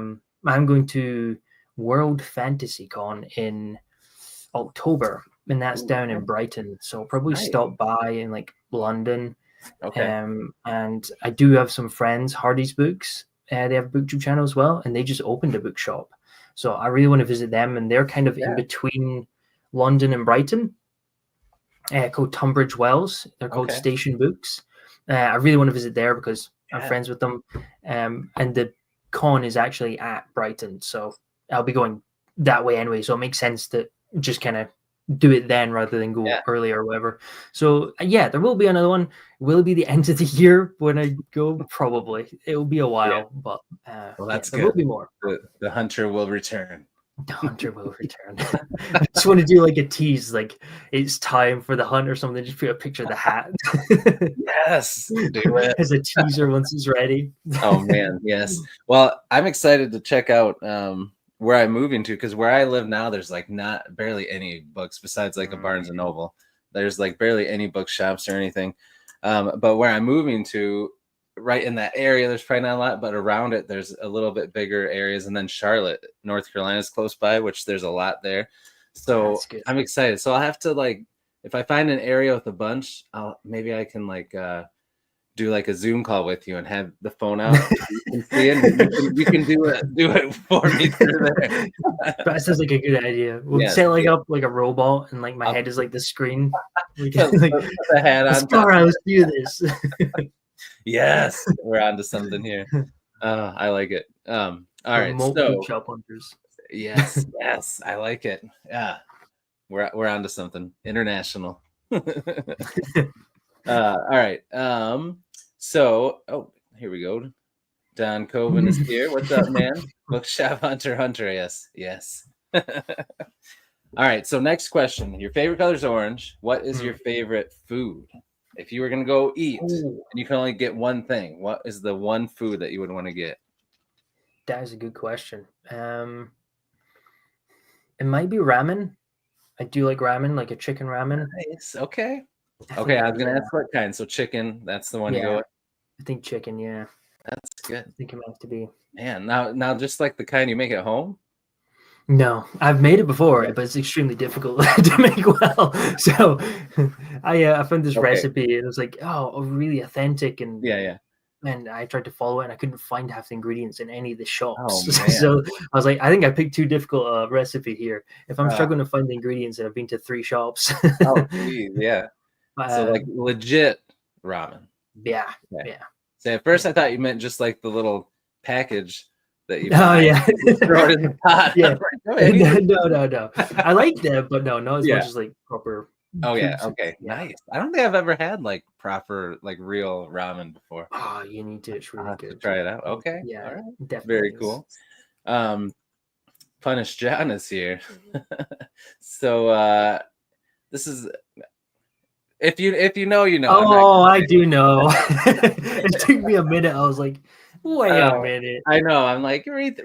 I'm going to World Fantasy Con in October, and that's down in Brighton. So I'll probably stop by in like London. Okay. And I do have some friends, Hardy's Books. They have a booktube channel as well, and they just opened a bookshop. So I really want to visit them, and they're kind of in between London and Brighton. Called Tunbridge Wells. They're called Station Books. I really want to visit there because I'm friends with them. And the con is actually at Brighton, so I'll be going that way anyway. So it makes sense to just kind of do it then rather than go early or whatever. So there will be another one. Will it be the end of the year when I go? Probably. It will be a while, but well, that's there good. will be more. The hunter will return. The hunter will return. I just want to do like a tease, like it's time for the hunt or something. Just put a picture of the hat. Yes, do it as a teaser once it's ready. Oh man, yes. Well, I'm excited to check out where I'm moving to, because where I live now, there's like barely any books besides like a Barnes and Noble. There's like barely any bookshops or anything. But where I'm moving to, right in that area, there's probably not a lot, but around it, there's a little bit bigger areas. And then Charlotte, North Carolina is close by, which there's a lot there. So I'm excited. So I'll have to like, if I find an area with a bunch, maybe I can like do like a Zoom call with you and have the phone out. You can see it. You can do it for me through there. That sounds like a good idea. We'll set like up like a robot, and like my head is like the screen. We can, like, put the hat on. Let's do this. Yes, we're on to something here. I like it. All right, so bookshop hunters. Yes, I like it. Yeah, we're on to something international. All right. So here we go. Don Coven is here. What's up, man? Bookshop Hunter. Yes. All right. So next question. Your favorite color is orange. What is your favorite food? If you were going to go eat and you can only get one thing, what is the one food that you would want to get? That is a good question. It might be ramen. I do like ramen, like a chicken ramen. Nice. Okay. Okay, I was going to ask what kind. So chicken, that's the one you go with? I think chicken, yeah. That's good. I think it might have to be. Man, now just like the kind you make at home? No, I've made it before, but it's extremely difficult to make well. So I found this recipe, and it was like, really authentic, and and I tried to follow it, and I couldn't find half the ingredients in any of the shops. So I was like, I think I picked too difficult a recipe here. If I'm struggling to find the ingredients, and I've been to 3 shops. Geez, yeah. So like legit ramen. Yeah. So at first I thought you meant just like the little package that you throw it in the pot. Yeah. No. I like that, but not as much as like proper. Okay. Nice. I don't think I've ever had like proper like real ramen before. Oh, you need to. It's really good. Try it out. Okay. Yeah. All right. Definitely. Very cool. Punish John is here. So this is if you know, you know. Oh, I do know. It took me a minute. I was like, wait a minute. I know. I'm like, read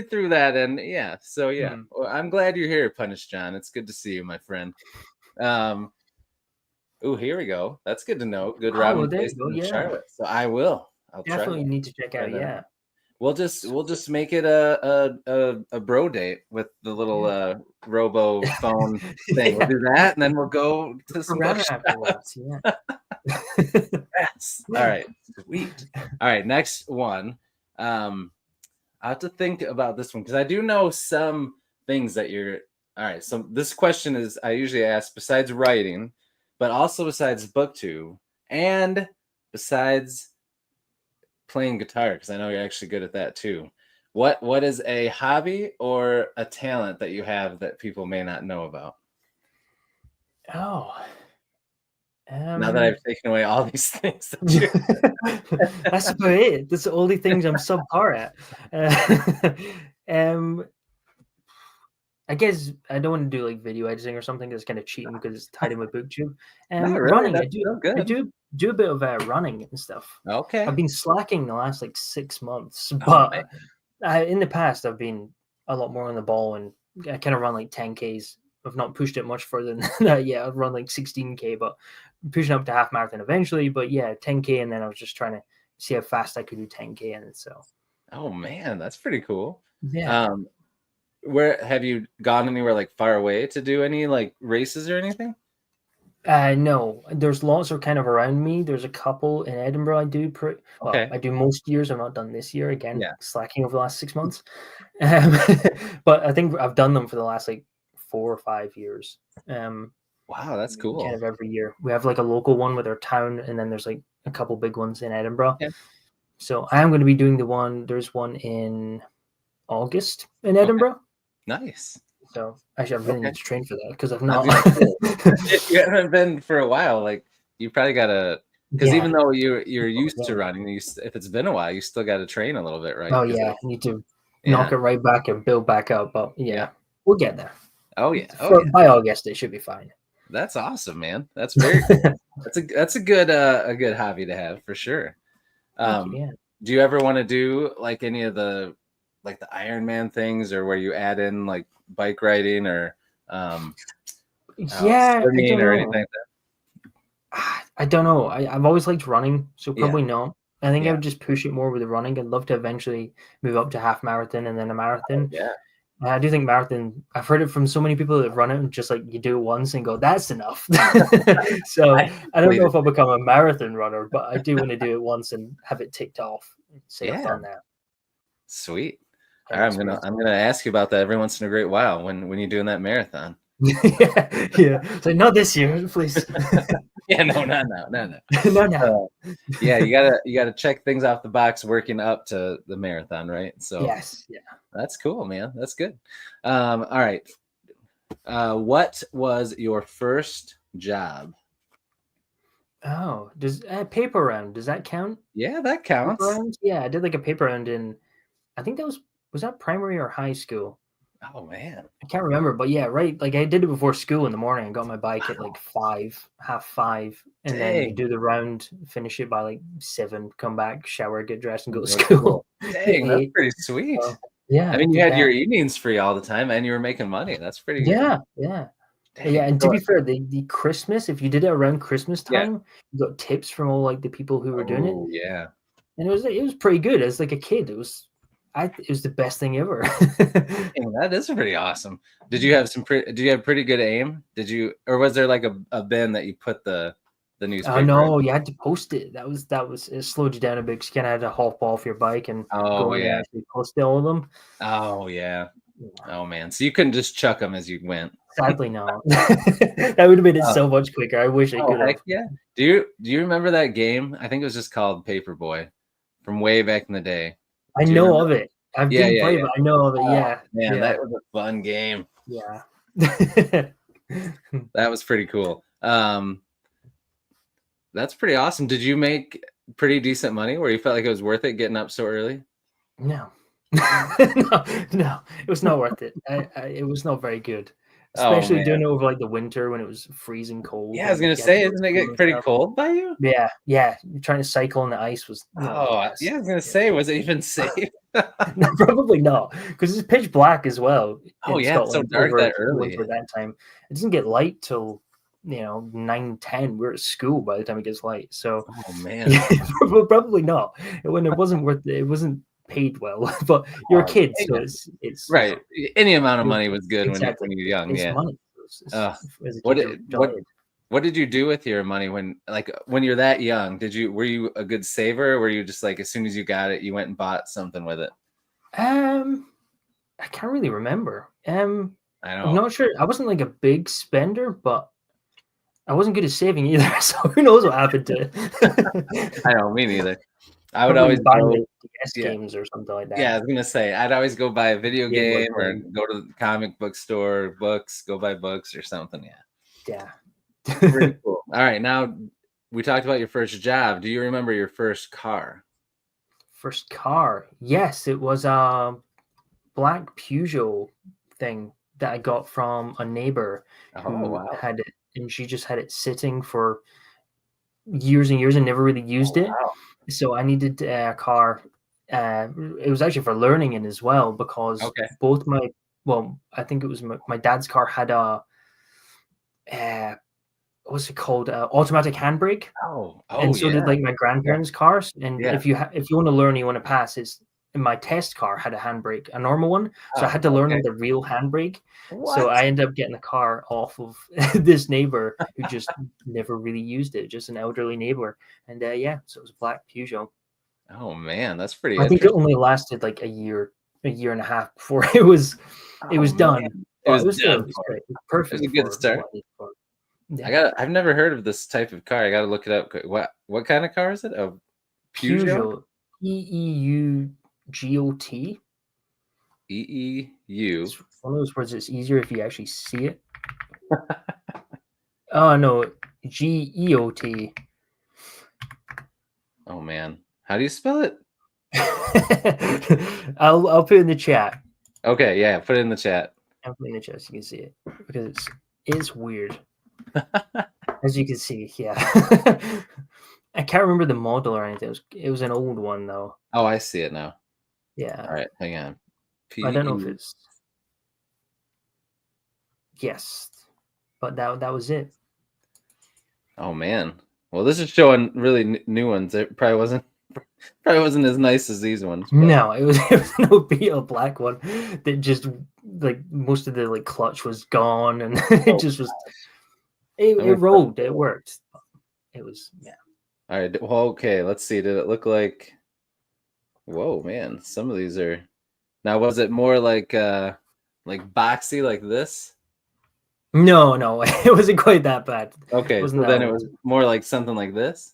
through that, and So well, I'm glad you're here, Punish John. It's good to see you, my friend. Here we go. That's good to know. Good ramen place in Charlotte. So I'll definitely need to check out. Yeah. We'll just make it a bro date with the little robo phone thing. We'll do that, and then we'll go to some bookshops. Yes. All right. Sweet. All right. Next one. I have to think about this one because I do know some things that you're. All right. So this question is I usually ask besides writing, but also besides booktube and besides playing guitar, because I know you're actually good at that too. What is a hobby or a talent that you have that people may not know about? Now that I've taken away all these things that's about it. That's the only things I'm subpar at. I guess I don't want to do like video editing or something that's kind of cheating because it's tied in with booktube. Running, I do a bit of running and stuff. Okay. I've been slacking the last like 6 months, but in the past I've been a lot more on the ball, and I kind of run like 10Ks I've not pushed it much further than that yet. I've run like 16K, but I'm pushing up to half marathon eventually. But yeah, 10K, and then I was just trying to see how fast I could do 10K in it. So. Oh man, that's pretty cool. Yeah. Where have you gone anywhere like far away to do any like races or anything? No, there's lots of kind of around me. There's a couple in Edinburgh I do. Well, I do most years. I've not done this year. Again, slacking over the last 6 months. But I think I've done them for the last like 4 or 5 years. Wow, that's cool. Kind of every year. We have like a local one with our town, and then there's like a couple big ones in Edinburgh. Yeah. So I am going to be doing there's one in August in Edinburgh. Okay. Nice. So actually, I really need to train for that because I've not. If you haven't been for a while, like you probably gotta, because even though you're used to running, if it's been a while, you still got to train a little bit, right? Oh yeah, need to knock it right back and build back up. But yeah, we'll get there. Oh yeah. By August, it should be fine. That's awesome, man. That's very. that's a good hobby to have for sure. Do you ever want to do like any of the Ironman things, or where you add in like bike riding or swimming or anything like that? I don't know. I've always liked running, so probably not. I think I would just push it more with the running. I'd love to eventually move up to half marathon and then a marathon. I do think marathon, I've heard it from so many people that run it and just like you do it once and go, that's enough. So I don't know if I'll become a marathon runner, but I do want to do it once and have it ticked off. Say I've done that. Sweet. All right, I'm gonna ask you about that every once in a great while when you're doing that marathon. Yeah. So not this year, please. No. No. Yeah, you gotta check things off the box working up to the marathon, right? So yes, yeah. That's cool, man. That's good. All right. What was your first job? Oh, does paper round, does that count? Yeah, that counts. Yeah, I did like a paper round I think that was that primary or high school? Oh man, I can't remember, but yeah, right. Like I did it before school in the morning. I got my bike at like 5:30, and then you do the round, finish it by like 7, come back, shower, get dressed, and go to school. Dang, that's pretty sweet. Yeah, I mean, you had your evenings free all the time, and you were making money. That's pretty good. Yeah. Dang, yeah, and to be fair, the Christmas, if you did it around Christmas time, you got tips from all like the people who were doing it. Yeah, and it was pretty good. As like a kid, it was the best thing ever. That is pretty awesome. Did you have pretty good aim? Or was there like a bin that you put the newspaper? Oh no, you had to post it. That was it slowed you down a bit because you kind of had to hop off your bike and go and actually post all of them. Oh yeah. Oh man, so you couldn't just chuck them as you went. Sadly, no. That would have made it so much quicker. I wish I could have. Yeah. Do you remember that game? I think it was just called Paperboy from way back in the day. I know of it. I didn't play it, but I know of it. Man, that was a fun game. Yeah. That was pretty cool. That's pretty awesome. Did you make pretty decent money where you felt like it was worth it getting up so early? No. No, it was not worth it. It was not very good. Especially doing it over like the winter when it was freezing cold. Yeah, I was gonna say, isn't it get pretty cold by you? Yeah. Trying to cycle on the ice was. Yeah, I was gonna say, was it even safe? No, probably not, because it's pitch black as well. It's so dark that early. For that time, it doesn't get light till 9-10. We're at school by the time it gets light. So, man, probably not. When it wasn't worth it, it wasn't paid well, but you're a kid, so it's right. Any amount of money was good when you're young. It's money. What did you do with your money when you're that young? Were you a good saver, or were you just like as soon as you got it, you went and bought something with it? I can't really remember. I'm not sure. I wasn't like a big spender, but I wasn't good at saving either. So who knows what happened to it? I know, me neither. I would always buy DS games or something like that. Yeah, I was gonna say I'd always go buy a video game or go to the comic book store, go buy books or something. Yeah. Pretty cool. All right, now we talked about your first job. Do you remember your first car? First car? Yes, it was a black Peugeot thing that I got from a neighbor who had it, and she just had it sitting for years and years and never really used it. Wow. So I needed a car. It was actually for learning in as well, because both I think it was my dad's car had a what's it called? Automatic handbrake. And so did Yeah. like my grandparents' cars. And Yeah. if you want to learn, you want to pass, it's in my test car had a handbrake, a normal one. So I Oh, had to learn okay. the real handbrake. So What? I ended up getting a car off of this neighbor who just never really used it, just an elderly neighbor. And yeah, so it was a black Peugeot. Oh man, that's pretty I think it interesting. only lasted like a year and a half before it was Oh done. man, it But was it was still done for. great. It was It was a perfect good for start. what I need for. Yeah. I've never heard of this type of car. I got to look it up. What kind of car is it? A Peugeot? Peugeot, Eeugot. EEU. It's one of those words that's easier if you actually see it. Oh no, GEOT. Oh man, how do you spell it? I'll put it in the chat. Okay, yeah, put it in the chat. I'll put it in the chat so you can see it because it's weird. As you can see, yeah. I can't remember the model or anything. It was an old one though. Oh, I see it now. Yeah. All right, hang on. I don't know if it's yes, but that was it. Oh man. Well, this is showing really new ones. It probably wasn't as nice as these ones. But... No, it was an OBL black one that just like most of the like clutch was gone and it just was. It rolled. It worked. It was yeah. All right. Well, okay. Let's see. Did it look like? Whoa, man! Some of these are. Now, was it more like boxy like this? No, it wasn't quite that bad. Okay, so then it was more like something like this.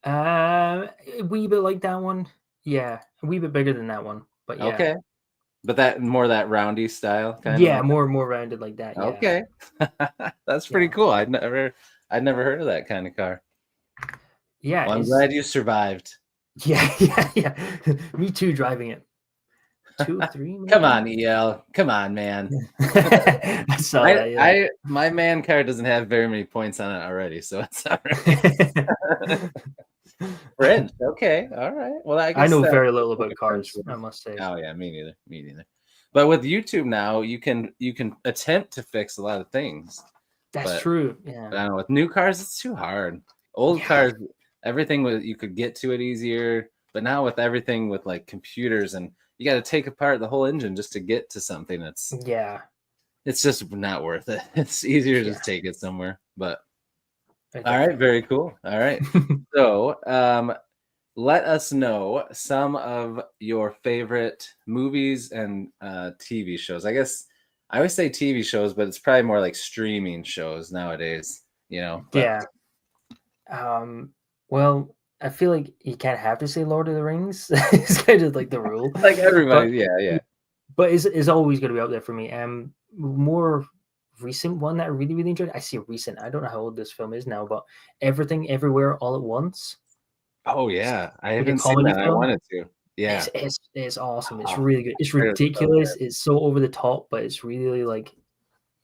A wee bit like that one. Yeah, a wee bit bigger than that one. But yeah. Okay, but that roundy style kind of. More rounded like that. Yeah. Okay, that's pretty cool. I'd never heard of that kind of car. Yeah, well, I'm glad you survived. Yeah. Me too, driving it. 2 or 3. Maybe? Come on, EL. Come on, man. I saw that. Yeah. My man car doesn't have very many points on it already, so it's all right. French. Okay. All right. Well, I know very little about cars, I must say. Oh yeah, me neither. But with YouTube now, you can attempt to fix a lot of things. That's true. Yeah. But I don't know, with new cars, it's too hard. Old cars, everything you could get to it easier. But now with everything with like computers and you got to take apart the whole engine just to get to something that's it's just not worth it. It's easier to just take it somewhere. But all right, very cool. All right. So let us know some of your favorite movies and TV shows. I guess I always say TV shows, but it's probably more like streaming shows nowadays, you know. But, well, I feel like you can't have to say Lord of the Rings. It's kind of like the rule. Like everybody, yeah. But it's always going to be out there for me. More recent one that I really, really enjoyed. I say recent. I don't know how old this film is now, but Everything Everywhere All at Once. Oh yeah, I haven't seen that. I wanted to. Yeah, it's awesome. It's really good. It's ridiculous. It's so over the top, but it's really like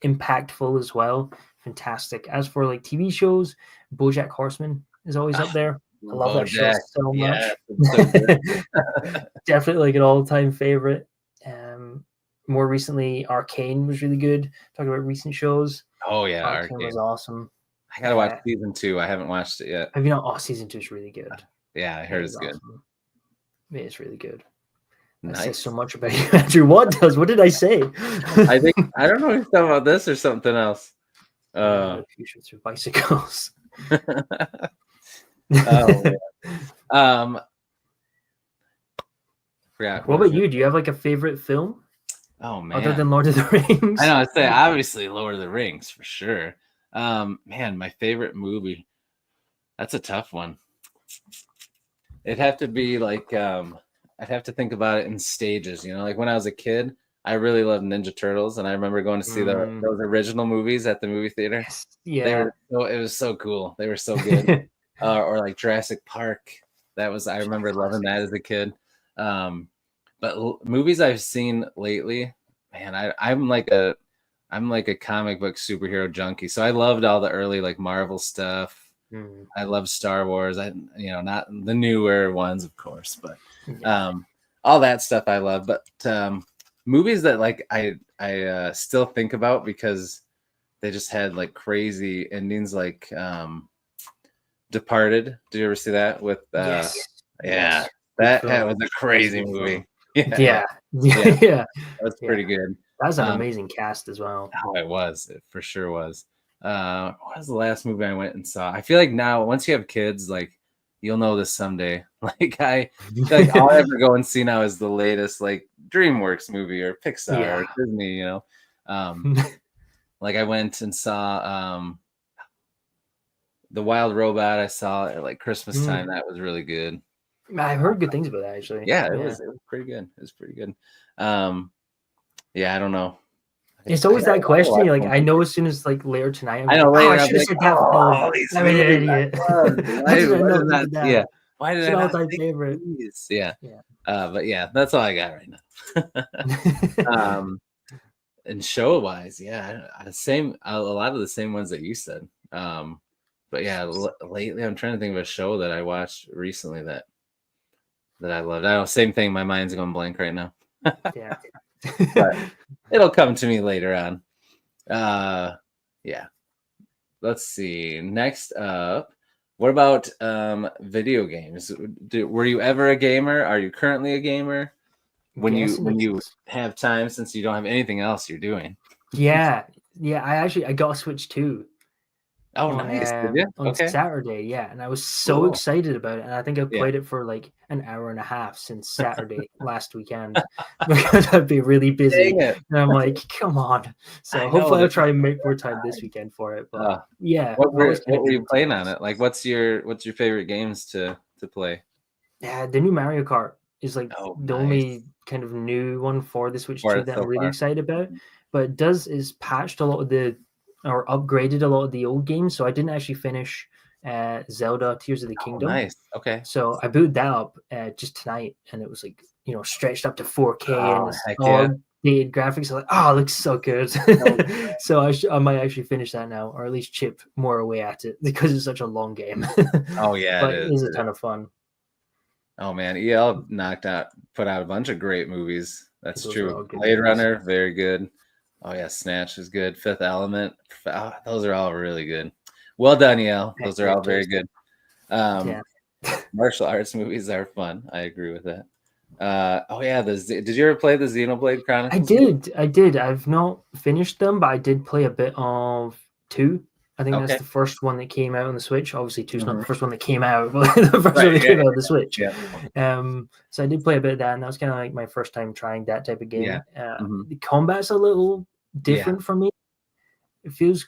impactful as well. Fantastic. As for like TV shows, BoJack Horseman is always up there. I love that show so much. So definitely like an all-time favorite. More recently, Arcane was really good. Talking about recent shows. Oh yeah, Arcane was awesome. I gotta watch season 2. I haven't watched it yet. Have you not? Oh, season 2 is really good. Yeah, I heard it's good. Awesome. It's really good. Nice. I say so much about you, Andrew. What did I say? I don't know if you're talking about this or something else. Future through bicycles. Forgot. What about you? Do you have like a favorite film? Oh man, other than Lord of the Rings. I know. I'd say obviously Lord of the Rings for sure. Man, my favorite movie. That's a tough one. It'd have to be like I'd have to think about it in stages. You know, like when I was a kid, I really loved Ninja Turtles, and I remember going to see those original movies at the movie theater. Yeah, it was so cool. They were so good. Or like Jurassic Park. I remember loving that as a kid. But movies I've seen lately, man, I'm like a comic book superhero junkie. So I loved all the early like Marvel stuff. I love Star Wars. Not the newer ones, of course, but all that stuff I love. But movies that like I still think about because they just had like crazy endings, like Departed. Did you ever see that with Yes. yeah, Yes. that was a crazy movie. Yeah. Yeah. Yeah. That was pretty good. That's an amazing cast as well. Oh, it was. It for sure was. What was the last movie I went and saw? I feel like now, once you have kids, like you'll know this someday. Like I feel like all I ever go and see now is the latest like DreamWorks movie or Pixar or Disney. You know, like I went and saw The Wild Robot. I saw at like Christmas time. That was really good. I've heard good things about that actually. Yeah, it was pretty good. It was pretty good. Yeah, I don't know. It's always that question. Like, I know as soon as like later tonight, I'm I know like, later. I should have said that. I'm an idiot. Yeah. Why did I not my favorite? Yeah. But yeah, that's all I got right now. And show wise, yeah, same. A lot of the same ones that you said. But yeah, lately I'm trying to think of a show that I watched recently that I loved. I know, same thing. My mind's going blank right now. Yeah. But it'll come to me later on. Yeah. Let's see. Next up, what about video games? Were you ever a gamer? Are you currently a gamer? When you have time, since you don't have anything else you're doing. Yeah. I got a Switch too. Oh, nice. Did you? On Saturday, yeah, and I was so excited about it, and I think I played it for like an hour and a half since Saturday last weekend because I'd be really busy, and I'm like, come on. So hopefully I'll try and make more time this weekend for it. But yeah, what were you playing on it? Like, what's your favorite games to play? Yeah, the new Mario Kart is like the only kind of new one for the Switch 2 that I'm really excited about. But it is patched a lot of or upgraded a lot of the old games, so I didn't actually finish Zelda Tears of the Kingdom. Nice. Okay. So I booted that up just tonight, and it was like, you know, stretched up to 4K and it's all updated graphics. I'm like, it looks so good. So I might actually finish that now, or at least chip more away at it because it's such a long game. Oh yeah, but it is a ton of fun. Oh man, EL put out a bunch of great movies. That's true. Blade Runner, very good. Oh yeah, Snatch is good. Fifth Element, those are all really good. Well done, EL. Those are all very good. Martial arts movies are fun. I agree with that. Oh yeah, did you ever play the Xenoblade Chronicles? I did. I've not finished them, but I did play a bit of 2. I think that's the first one that came out on the Switch. Obviously, 2's not the first one that came out, but the first one that came out on the Switch. Yeah. So I did play a bit of that, and that was kind of like my first time trying that type of game. The combat's a little different for me. It feels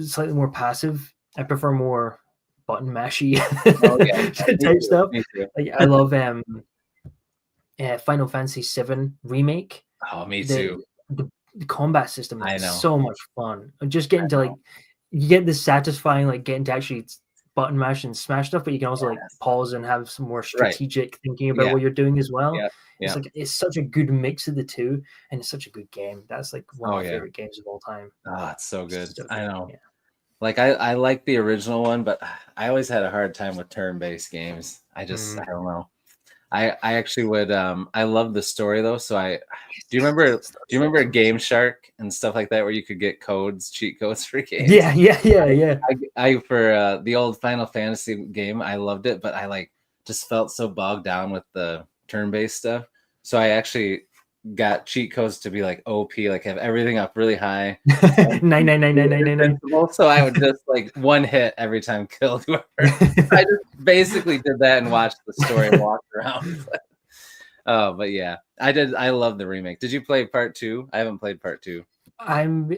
slightly more passive. I prefer more button mashy type stuff. Like, I love Final Fantasy VII Remake. Oh, me too. The combat system is so much fun. Just getting to you get this satisfying getting to actually button mash and smash stuff, but you can also pause and have some more strategic thinking about what you're doing as well. It's such a good mix of the two, and it's such a good game. That's like one of my favorite games of all time. Oh, it's so good. I know. Yeah. Like I like the original one, but I always had a hard time with turn-based games. I don't know. I actually would I love the story though, so do you remember Game Shark and stuff like that where you could get cheat codes for games? Yeah. I for the old Final Fantasy game, I loved it, but I just felt so bogged down with the turn-based stuff. So I actually got cheat codes to be OP, have everything up really high. 9. So I would just one hit every time kill whoever. I just basically did that and watched the story and walked around. But yeah, I love the remake. Did you play part 2? I haven't played part 2. I'm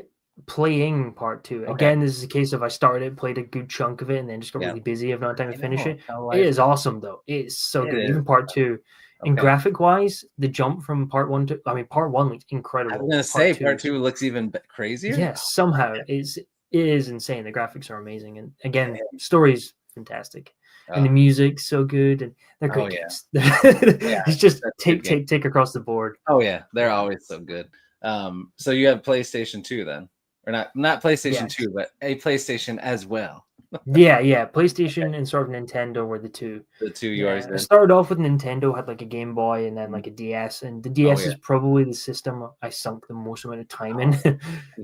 playing part 2. Again, this is a case of I started, played a good chunk of it, and then just got really busy. I've not had time to finish it. It is awesome though. It is so good. Even part 2. And graphic wise, the jump from part 1 to part 1 looks incredible. I was gonna say part 2 looks even crazier. Yes, somehow it is insane. The graphics are amazing, and again, story's fantastic, and the music's so good, and they're great games. It's just take across the board. Oh yeah, they're always so good. So you have PlayStation 2 then, or not PlayStation 2, but a PlayStation as well. Yeah. PlayStation and sort of Nintendo were the two. The two yours. I started off with Nintendo, had a Game Boy, and then a DS. And the DS is probably the system I sunk the most amount of time in.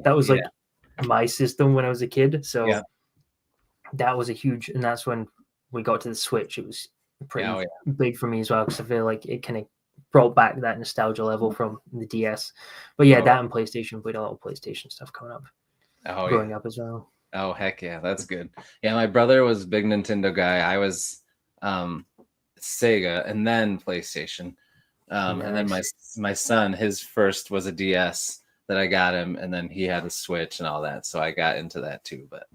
That was my system when I was a kid. So Yeah. that was a huge, and that's when we got to the Switch. It was pretty big for me as well, because I feel like it kind of brought back that nostalgia level from the DS. But yeah, that and PlayStation, played a lot of PlayStation stuff coming up. Growing up as well. Oh, heck yeah, that's good. Yeah, my brother was a big Nintendo guy. I was Sega and then PlayStation. And then my son, his first was a DS that I got him, and then he had a Switch and all that. So I got into that too. But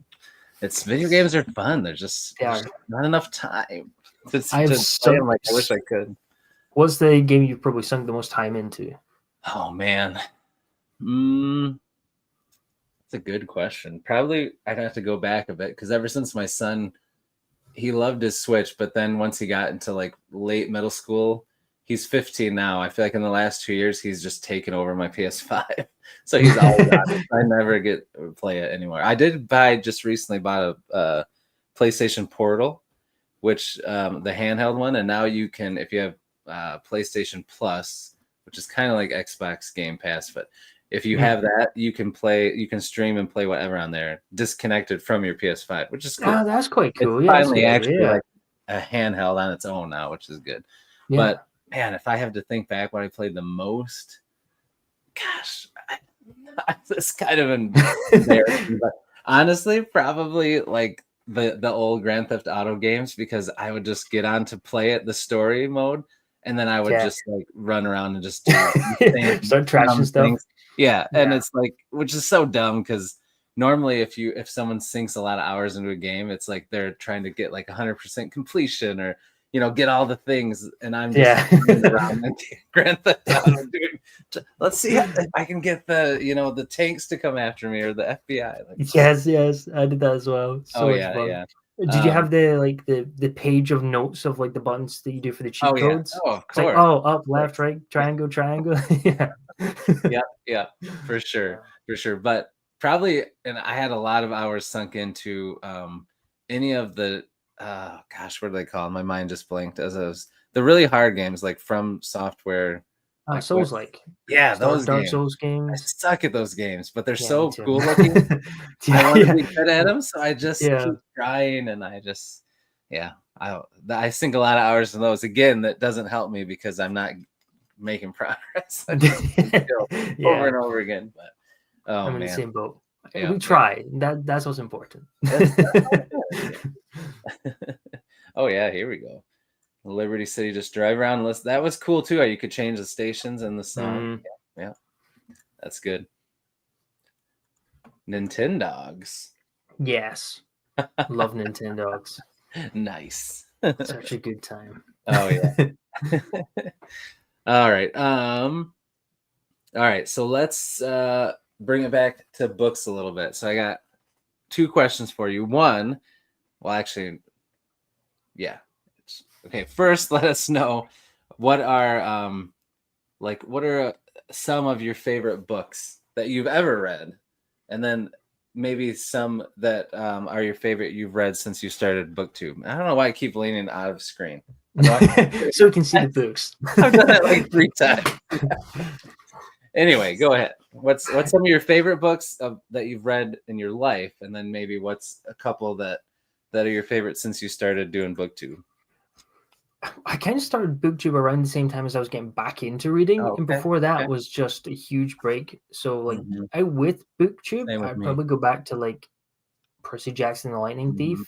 video games are fun. There's not enough time to play them like I wish I could. What's the game you've probably sunk the most time into? Oh man. That's a good question. Probably I'd have to go back a bit, because ever since my son, he loved his Switch, but then once he got into like late middle school, he's 15 now. I feel like in the last 2 years, he's just taken over my PS5. So he's always on it. I never get to play it anymore. I did just recently bought a PlayStation Portal, which the handheld one. And now you can, if you have PlayStation Plus, which is kind of like Xbox Game Pass, but if you have that, you can stream and play whatever on there, disconnected from your PS5, which is cool. Oh, that's quite cool. It's finally actually like a handheld on its own now, which is good. Yeah. But man, if I have to think back what I played the most, gosh, it's kind of embarrassing. But honestly, probably like the old Grand Theft Auto games, because I would just get on to play it, the story mode, and then I would just like run around and just do start trashing stuff. Things. Yeah, and it's like, which is so dumb, because normally if someone sinks a lot of hours into a game, it's like they're trying to get like 100% completion, or get all the things, and I'm just around Grand Theft Auto doing. Let's see if I can get the tanks to come after me, or the FBI. Like, yes, I did that as well. So much fun. Yeah. Did you have the page of notes of like the buttons that you do for the cheat codes? Oh, of course. Like, up, left, right, triangle. yeah, for sure. But probably, and I had a lot of hours sunk into any of the what do they call them? My mind just blanked as those the really hard games, like From Software. Souls like. Yeah, those Dark Souls games. I suck at those games, but they're so cool looking. I want to be good at them, so I just keep trying, and I just I sink a lot of hours in those. Again, that doesn't help me because I'm not making progress. I just over and over again. But I'm in the same boat. We try. That's what's important. Oh yeah, here we go. Liberty City, just drive around. That was cool too. You could change the stations and the song. Yeah, that's good. Nintendogs. Yes, love Nintendogs. Nice. Such a good time. Oh yeah. All right. All right. So let's bring it back to books a little bit. So I got 2 questions for you. One, well, actually, yeah. Okay. First, let us know what are some of your favorite books that you've ever read, and then maybe some that are your favorite you've read since you started BookTube. I don't know why I keep leaning out of screen. So we can see the books. I've done that like 3 times. Anyway, go ahead. What's some of your favorite books that you've read in your life, and then maybe what's a couple that are your favorite since you started doing BookTube? I kind of started BookTube around the same time as I was getting back into reading, and before that was just a huge break. So like with BookTube, I'd probably go back to like Percy Jackson and the Lightning Thief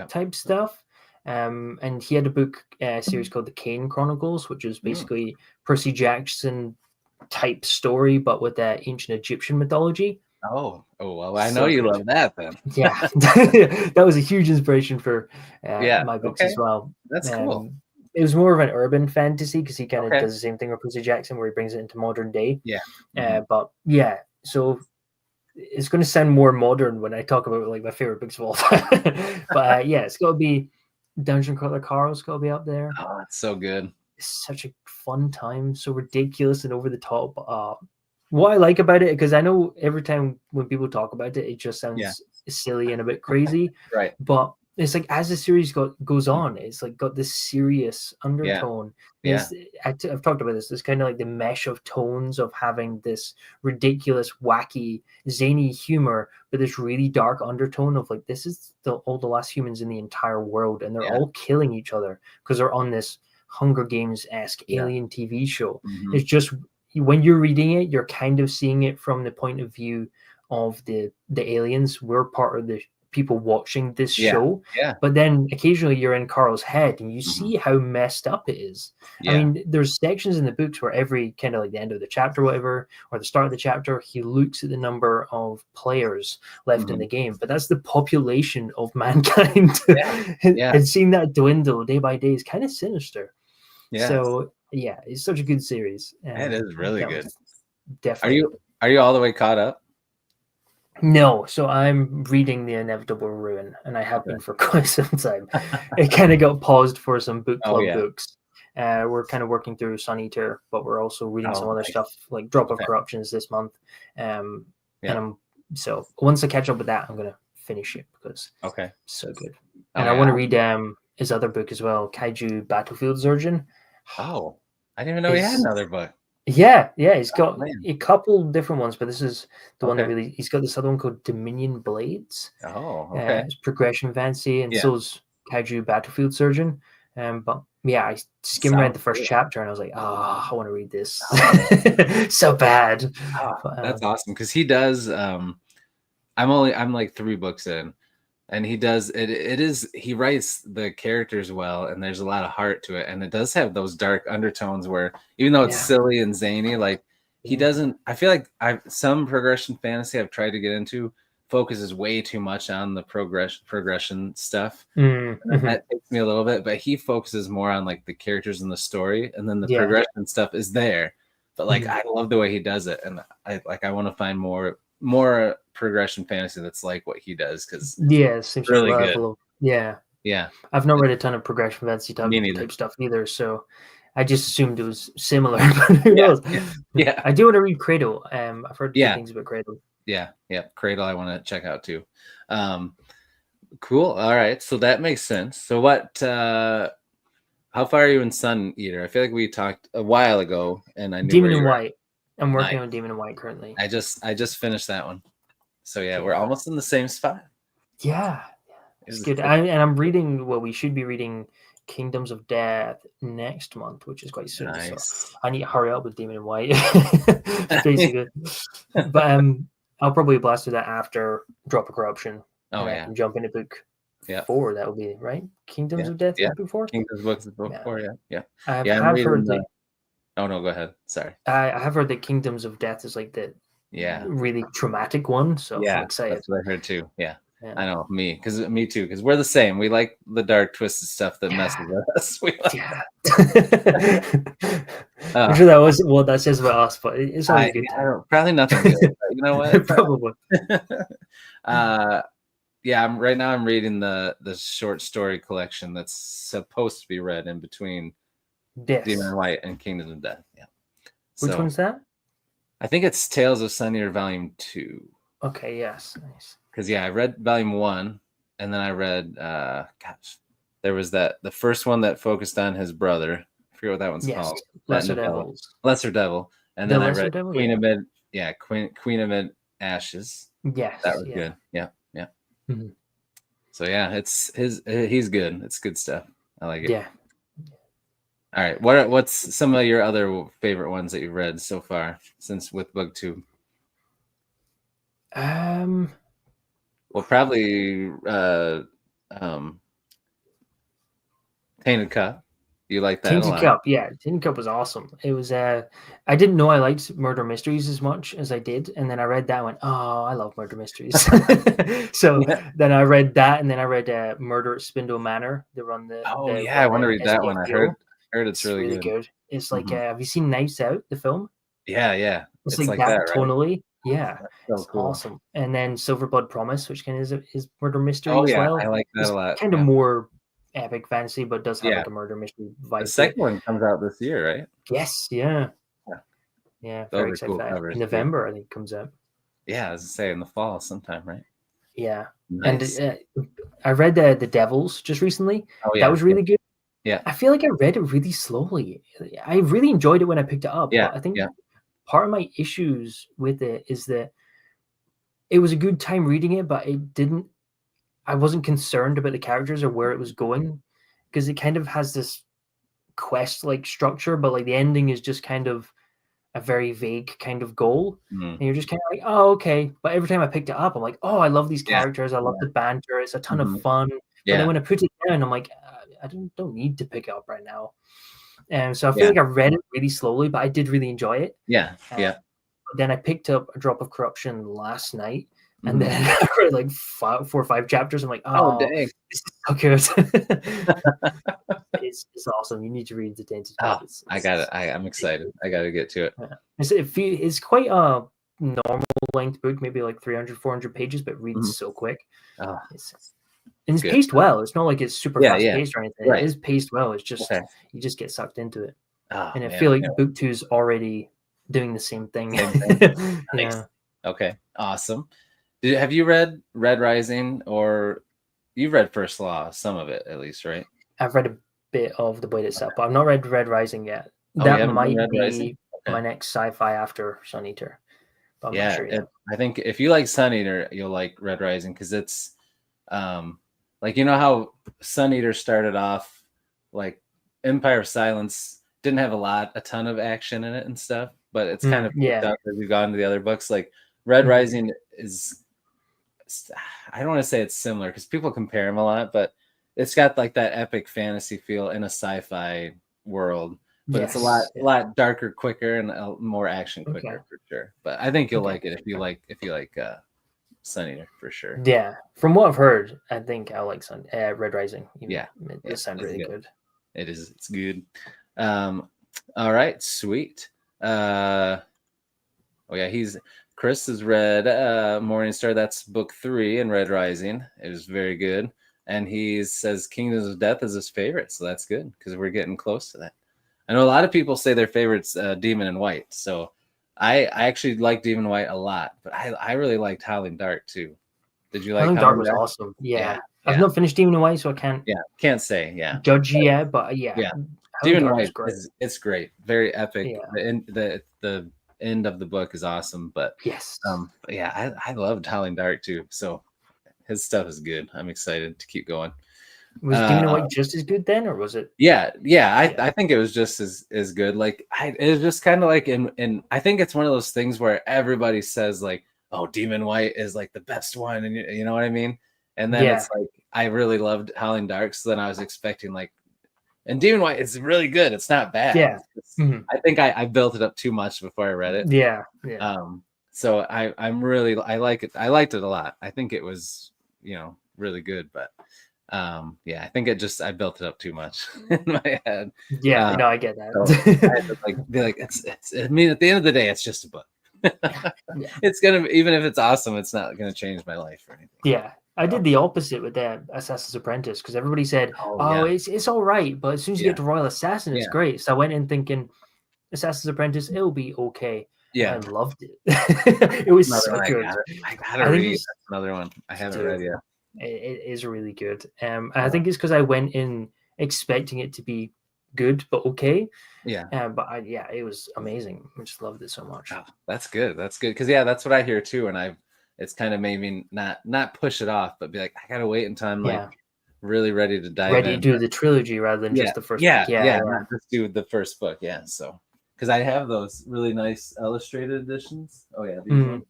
type stuff. And he had a book series called the Kane Chronicles, which is basically Percy Jackson type story, but with ancient Egyptian mythology. Oh, well, I know you love that then. Yeah, that was a huge inspiration for my books as well. That's cool. It was more of an urban fantasy because he kind of does the same thing with Percy Jackson, where he brings it into modern day. Yeah. But yeah, so it's going to sound more modern when I talk about like my favorite books of all time. But it's got to be Dungeon Crawler Carl's got to be up there. Oh, that's so good. It's such a fun time, so ridiculous and over the top. What I like about it, because I know every time when people talk about it, it just sounds silly and a bit crazy. Right. But it's like as the series goes on, it's like got this serious undertone. Yeah. I've talked about this. It's kind of like the mesh of tones of having this ridiculous, wacky, zany humor, but this really dark undertone of like this is all the last humans in the entire world, and they're all killing each other because they're on this Hunger Games-esque alien TV show. Mm-hmm. It's just when you're reading it, you're kind of seeing it from the point of view of the aliens. We're part of the people watching this show, but then occasionally you're in Carl's head and you see how messed up it is. I mean, there's sections in the books where every kind of like the end of the chapter, whatever, or the start of the chapter, he looks at the number of players left in the game, but that's the population of mankind. And seeing that dwindle day by day is kind of sinister. So yeah, it's such a good series. It is really good. Definitely. Are you all the way caught up? No, so I'm reading The Inevitable Ruin, and I have been for quite some time. It kind of got paused for some book club books. We're kind of working through Sun Eater, but we're also reading some other stuff like Drop of Corruptions this month. And so once I catch up with that, I'm gonna finish it because so good. And I want to read his other book as well, Kaiju Battlefield Surgeon. Oh, I didn't even know he had another book. Yeah, he's got a couple different ones, but this is the one that really, he's got this other one called Dominion Blades. Oh, okay. It's progression fancy, and so's Kaiju Battlefield Surgeon. But yeah, I read the first chapter and I was like, I want to read this so bad. But, that's awesome because he does. I'm like 3 books in. And he does he writes the characters well, and there's a lot of heart to it, and it does have those dark undertones where even though it's silly and zany, like he doesn't, I feel like some progression fantasy I've tried to get into focuses way too much on the progression stuff. That takes me a little bit, but he focuses more on like the characters and the story, and then the progression stuff is there. But like I love the way he does it, and I want to find more progression fantasy that's like what he does because it seems really good. I've not read a ton of progression fantasy type stuff either, so I just assumed it was similar. But who knows? I do want to read Cradle. I've heard good things about Cradle. Cradle I want to check out too. Cool. All right, so that makes sense. So what how far are you in Sun Eater? I feel like we talked a while ago, and I knew Demon in White. I'm working on Demon in White currently. I just finished that one. So we're almost in the same spot. It's good. I'm reading we should be reading Kingdoms of Death next month, which is quite soon. So I need to hurry up with Demon in White. Basically. But I'll probably blast through that after Drop of Corruption. And jump into book 4. That will be right. Kingdoms of Death book 4? Kingdoms books book 4, I've heard that. Oh no, go ahead. Sorry. I have heard that Kingdoms of Death is like the really traumatic one. So I'm excited. That's what I heard too. I know me too, because we're the same. We like the dark twisted stuff that messes with us. I'm sure that was what that says about us, but it's always good. Probably nothing good. You know what? Probably. Right now I'm reading the short story collection that's supposed to be read in between Demon in White and Kingdoms of Death. Which one's that? I think it's Tales of Sun Eater Volume 2. Okay, yes. Nice. Because I read Volume 1, and then I read there was the first one that focused on his brother. I forget what that one's called. Lesser Devil. And then I read Queen of Mid Ashes. Yes. That was good. Yeah. Mm-hmm. So he's good. It's good stuff. I like it. Yeah. All right. What's some of your other favorite ones that you've read so far since with Booktube? Well, probably Tainted Cup. You like that? Tainted Cup, Tainted Cup was awesome. It was I didn't know I liked murder mysteries as much as I did, and then I read that and went, oh, I love murder mysteries. So then I read that, and then I read Murder at Spindle Manor. They run the I want to read that one. I heard it's really good. It's like have you seen Knives Out, the film? Yeah. It's like that tonally. Yeah, it's cool. Awesome. And then Silver Blood Promise, which kind of is murder mystery as well. I like that a lot. Kind of more epic fantasy, but does have like a murder mystery vibe. The second one comes out this year, right? Yes, yeah. Very excited for that. In November, I think, comes out. Yeah, as I say, in the fall sometime, right? Yeah. Nice. And I read the Devils just recently. Oh That yeah. was really good. Yeah. I feel like I read it really slowly. I really enjoyed it when I picked it up, Yeah. but I think Yeah. part of my issues with it is that it was a good time reading it, but I wasn't concerned about the characters or where it was going, because it kind of has this quest-like structure, but like the ending is just kind of a very vague kind of goal. Mm. And you're just kind of like, oh, okay. But every time I picked it up, I'm like, oh, I love these Yeah. characters. I love the banter. It's a ton of Mhm. fun. But Yeah. then when I put it down, I'm like, I don't need to pick it up right now. And so I feel Yeah. like I read it really slowly, but I did really enjoy it. Yeah. Yeah. But then I picked up A Drop of Corruption last night, and Mhm. then I read like 4 or 5 chapters. I'm like, Oh oh, dang. this is so good. It's awesome. You need to read the Tainted Oh, Book. I got it. I'm excited. I got to get to it. It's quite a normal length book, maybe like 300, 400 pages, but reads Mhm. so quick. Oh, It's good. paced well. It's not like it's super Yeah, fast yeah. paced or anything. Right. It is paced well. It's just Okay. you just get sucked into it. Oh, And I man, feel like yeah. book 2's already doing the same thing. Same thing. Nice. Yeah. Okay. Awesome. Have you read Red Rising, or you've read First Law, some of it at least, right? I've read a bit of The Blade itself, but I've not read Red Rising yet. Oh, you That haven't read might Red be Rising? Okay. my next sci-fi after Sun Eater. But I'm not Yeah, sure yet. I think if you like Sun Eater, you'll like Red Rising, because it's like, you know how Sun Eater started off, like Empire of Silence didn't have a ton of action in it and stuff, but it's kind of picked up as we've gone to the other books. Like Red Rising is, I don't want to say it's similar because people compare them a lot, but it's got like that epic fantasy feel in a sci-fi world, but it's a lot darker, quicker, and more action quicker for sure. But I think you'll like it if you like Sun Eater for sure. Yeah, from what I've heard, I think I like Red Rising. Yeah, it sounds really good. It is. It's good. All right, sweet. Oh yeah, Chris has read Morningstar. That's book 3 in Red Rising. It was very good, and he says Kingdoms of Death is his favorite, so that's good because we're getting close to that. I know a lot of people say their favorite's Demon in White, so I actually like Demon in White a lot, but I really liked Howling Dark too. Did you like Howling Dark? Was awesome. Yeah. I've not finished Demon in White, so I can't say judge yet, but yeah. Demon in White it's great, very epic. Yeah. The end of the book is awesome, but yes, I loved Howling Dark too, so his stuff is good. I'm excited to keep going. Was Demon in White just as good then, or was it? Yeah. I think it was just as good. Like it was just kind of like in I think it's one of those things where everybody says like, oh, Demon White is like the best one, and you know what I mean. And then it's like I really loved Howling Dark, so then I was expecting like, and Demon White is really good. It's not bad. Yeah. I think I built it up too much before I read it. Yeah. So I like it. I liked it a lot. I think it was really good, but I think I built it up too much in my head. Yeah, I get that. So I had to be like, it's I mean, at the end of the day, it's just a book. It's gonna, even if it's awesome, it's not gonna change my life or anything. Yeah. I did the opposite with the Assassin's Apprentice, because everybody said, it's all right, but as soon as you get to Royal Assassin, it's great. So I went in thinking Assassin's Apprentice, it'll be okay. Yeah, I loved it. It was so good. I gotta read. That's another one I haven't read yet. It is really good. I think it's because I went in expecting it to be good but okay. Yeah. But it was amazing. I just loved it so much. Oh, that's good. That's good, because that's what I hear too, and it's kind of made me not push it off, but be like, I gotta wait until I'm like really ready to dive in. Ready to do the trilogy rather than just the first book. Not just do the first book. Yeah. So because I have those really nice illustrated editions. Oh yeah. These ones.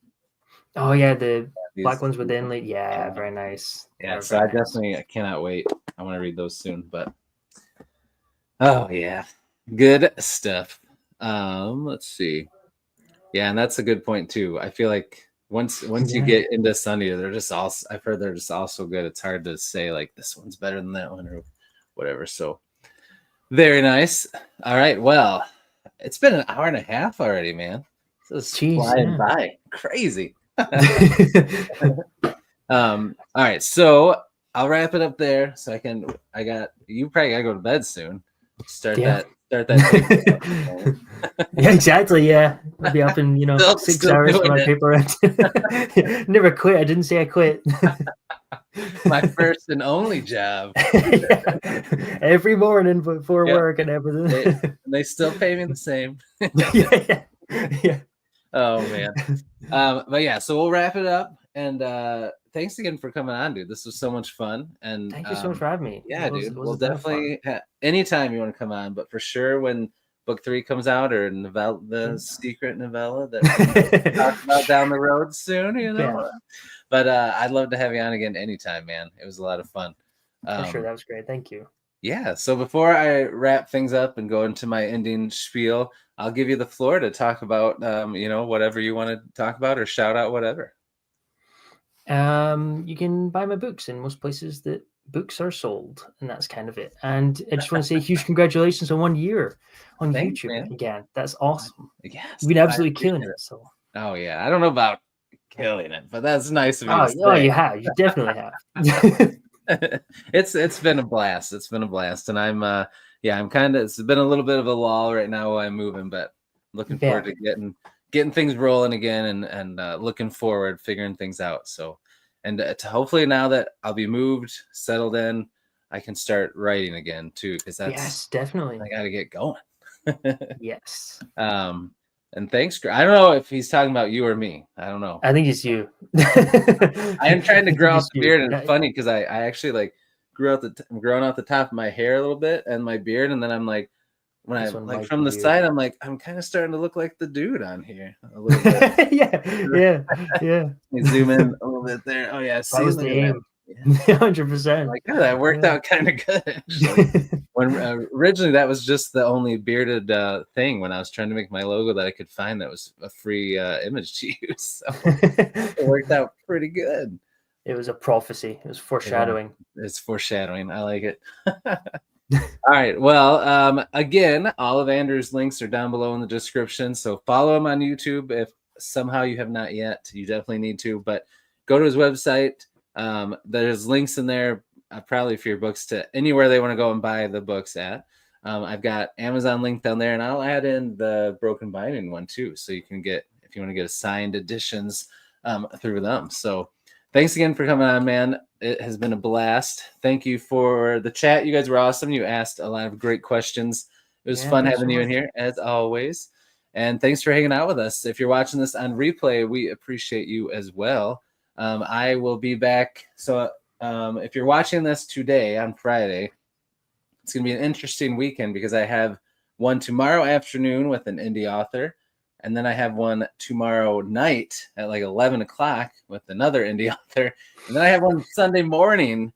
Oh yeah, the black ones with the inlay. Yeah, very nice. Yeah, so I definitely cannot wait. I want to read those soon, but oh yeah, good stuff. Let's see. Yeah, and that's a good point too. I feel like once you get into Sunny, I've heard they're just all so good. It's hard to say like this one's better than that one or whatever. So very nice. All right, well, it's been an hour and a half already, man. This is flying by. Crazy. All right, so I'll wrap it up there. So you probably gotta go to bed soon. Start that yeah, exactly. Yeah, I'll be up in, six Still hours for doing my it. paper route. Never quit. I didn't say I quit. My first and only job. Yeah. Every morning before work and everything. They still pay me the same. Yeah. Oh man. But yeah, so we'll wrap it up. And thanks again for coming on, dude. This was so much fun. And Thank you so much for having me. Yeah, dude. It was We'll a ton of fun. definitely anytime you want to come on, but for sure when book 3 comes out, or the secret novella that we talk about down the road soon, Yeah. But I'd love to have you on again anytime, man. It was a lot of fun. For sure, that was great. Thank you. Yeah. So before I wrap things up and go into my ending spiel, I'll give you the floor to talk about whatever you want to talk about, or shout out whatever. You can buy my books in most places that books are sold, and that's kind of it. And I just want to say huge congratulations on 1 year on Thanks, YouTube man. Again. That's awesome. Yes, You've been absolutely killing it. So. Oh yeah, I don't know about killing it, but that's nice of you to say. Oh, you have. You definitely have. It's been a blast. It's been a blast, and I'm it's been a little bit of a lull right now while I'm moving, but looking forward to getting things rolling again, and looking forward figuring things out. So, and to hopefully now that I'll be moved, settled in, I can start writing again too, because that's definitely. I got to get going. Yes. And thanks. I don't know if he's talking about you or me. I don't know. I think it's you. I am trying to grow out the beard, and it's funny because I actually I'm growing out the top of my hair a little bit and my beard, and then I'm like, when I from the side, I'm like, I'm kind of starting to look like the dude on here a little bit. yeah. Zoom in a little bit there. Oh yeah, that was the aim. 100%. Like, yeah, that worked out kind of good actually. When originally that was just the only bearded thing when I was trying to make my logo that I could find that was a free image to use. So it worked out pretty good. It was a prophecy. It was foreshadowing. It's foreshadowing. I like it. All right. Well, again, all of Andrew's links are down below in the description. So follow him on YouTube. If somehow you have not yet, you definitely need to. But go to his website. There's links in there, probably for your books, to anywhere they want to go and buy the books at. I've got Amazon link down there, and I'll add in the Broken Binding one too, so you can get, if you want to get signed editions through them. So thanks again for coming on, man. It has been a blast. Thank you for the chat. You guys were awesome. You asked a lot of great questions. It was fun having you in here, as always. And thanks for hanging out with us. If you're watching this on replay, we appreciate you as well. I will be back. So if you're watching this today on Friday, it's going to be an interesting weekend because I have one tomorrow afternoon with an indie author. And then I have one tomorrow night at like 11 o'clock with another indie author. And then I have one Sunday morning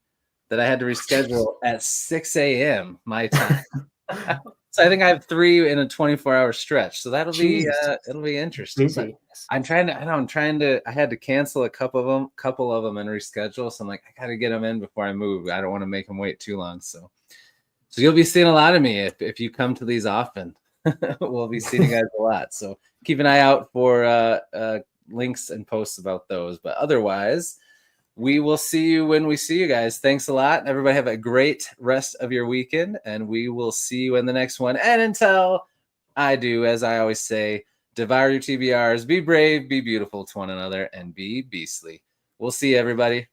that I had to reschedule at 6 a.m. my time. So I think I have 3 in a 24-hour stretch. So that'll be it'll be interesting. Busy. I had to cancel a couple of them and reschedule. So I'm like, I got to get them in before I move. I don't want to make them wait too long. So you'll be seeing a lot of me if you come to these often. We'll be seeing you guys a lot. So keep an eye out for links and posts about those. But otherwise, we will see you when we see you guys. Thanks a lot. Everybody have a great rest of your weekend, and we will see you in the next one. And until I do, as I always say, devour your TBRs, be brave, be beautiful to one another, and be beastly. We'll see you, everybody.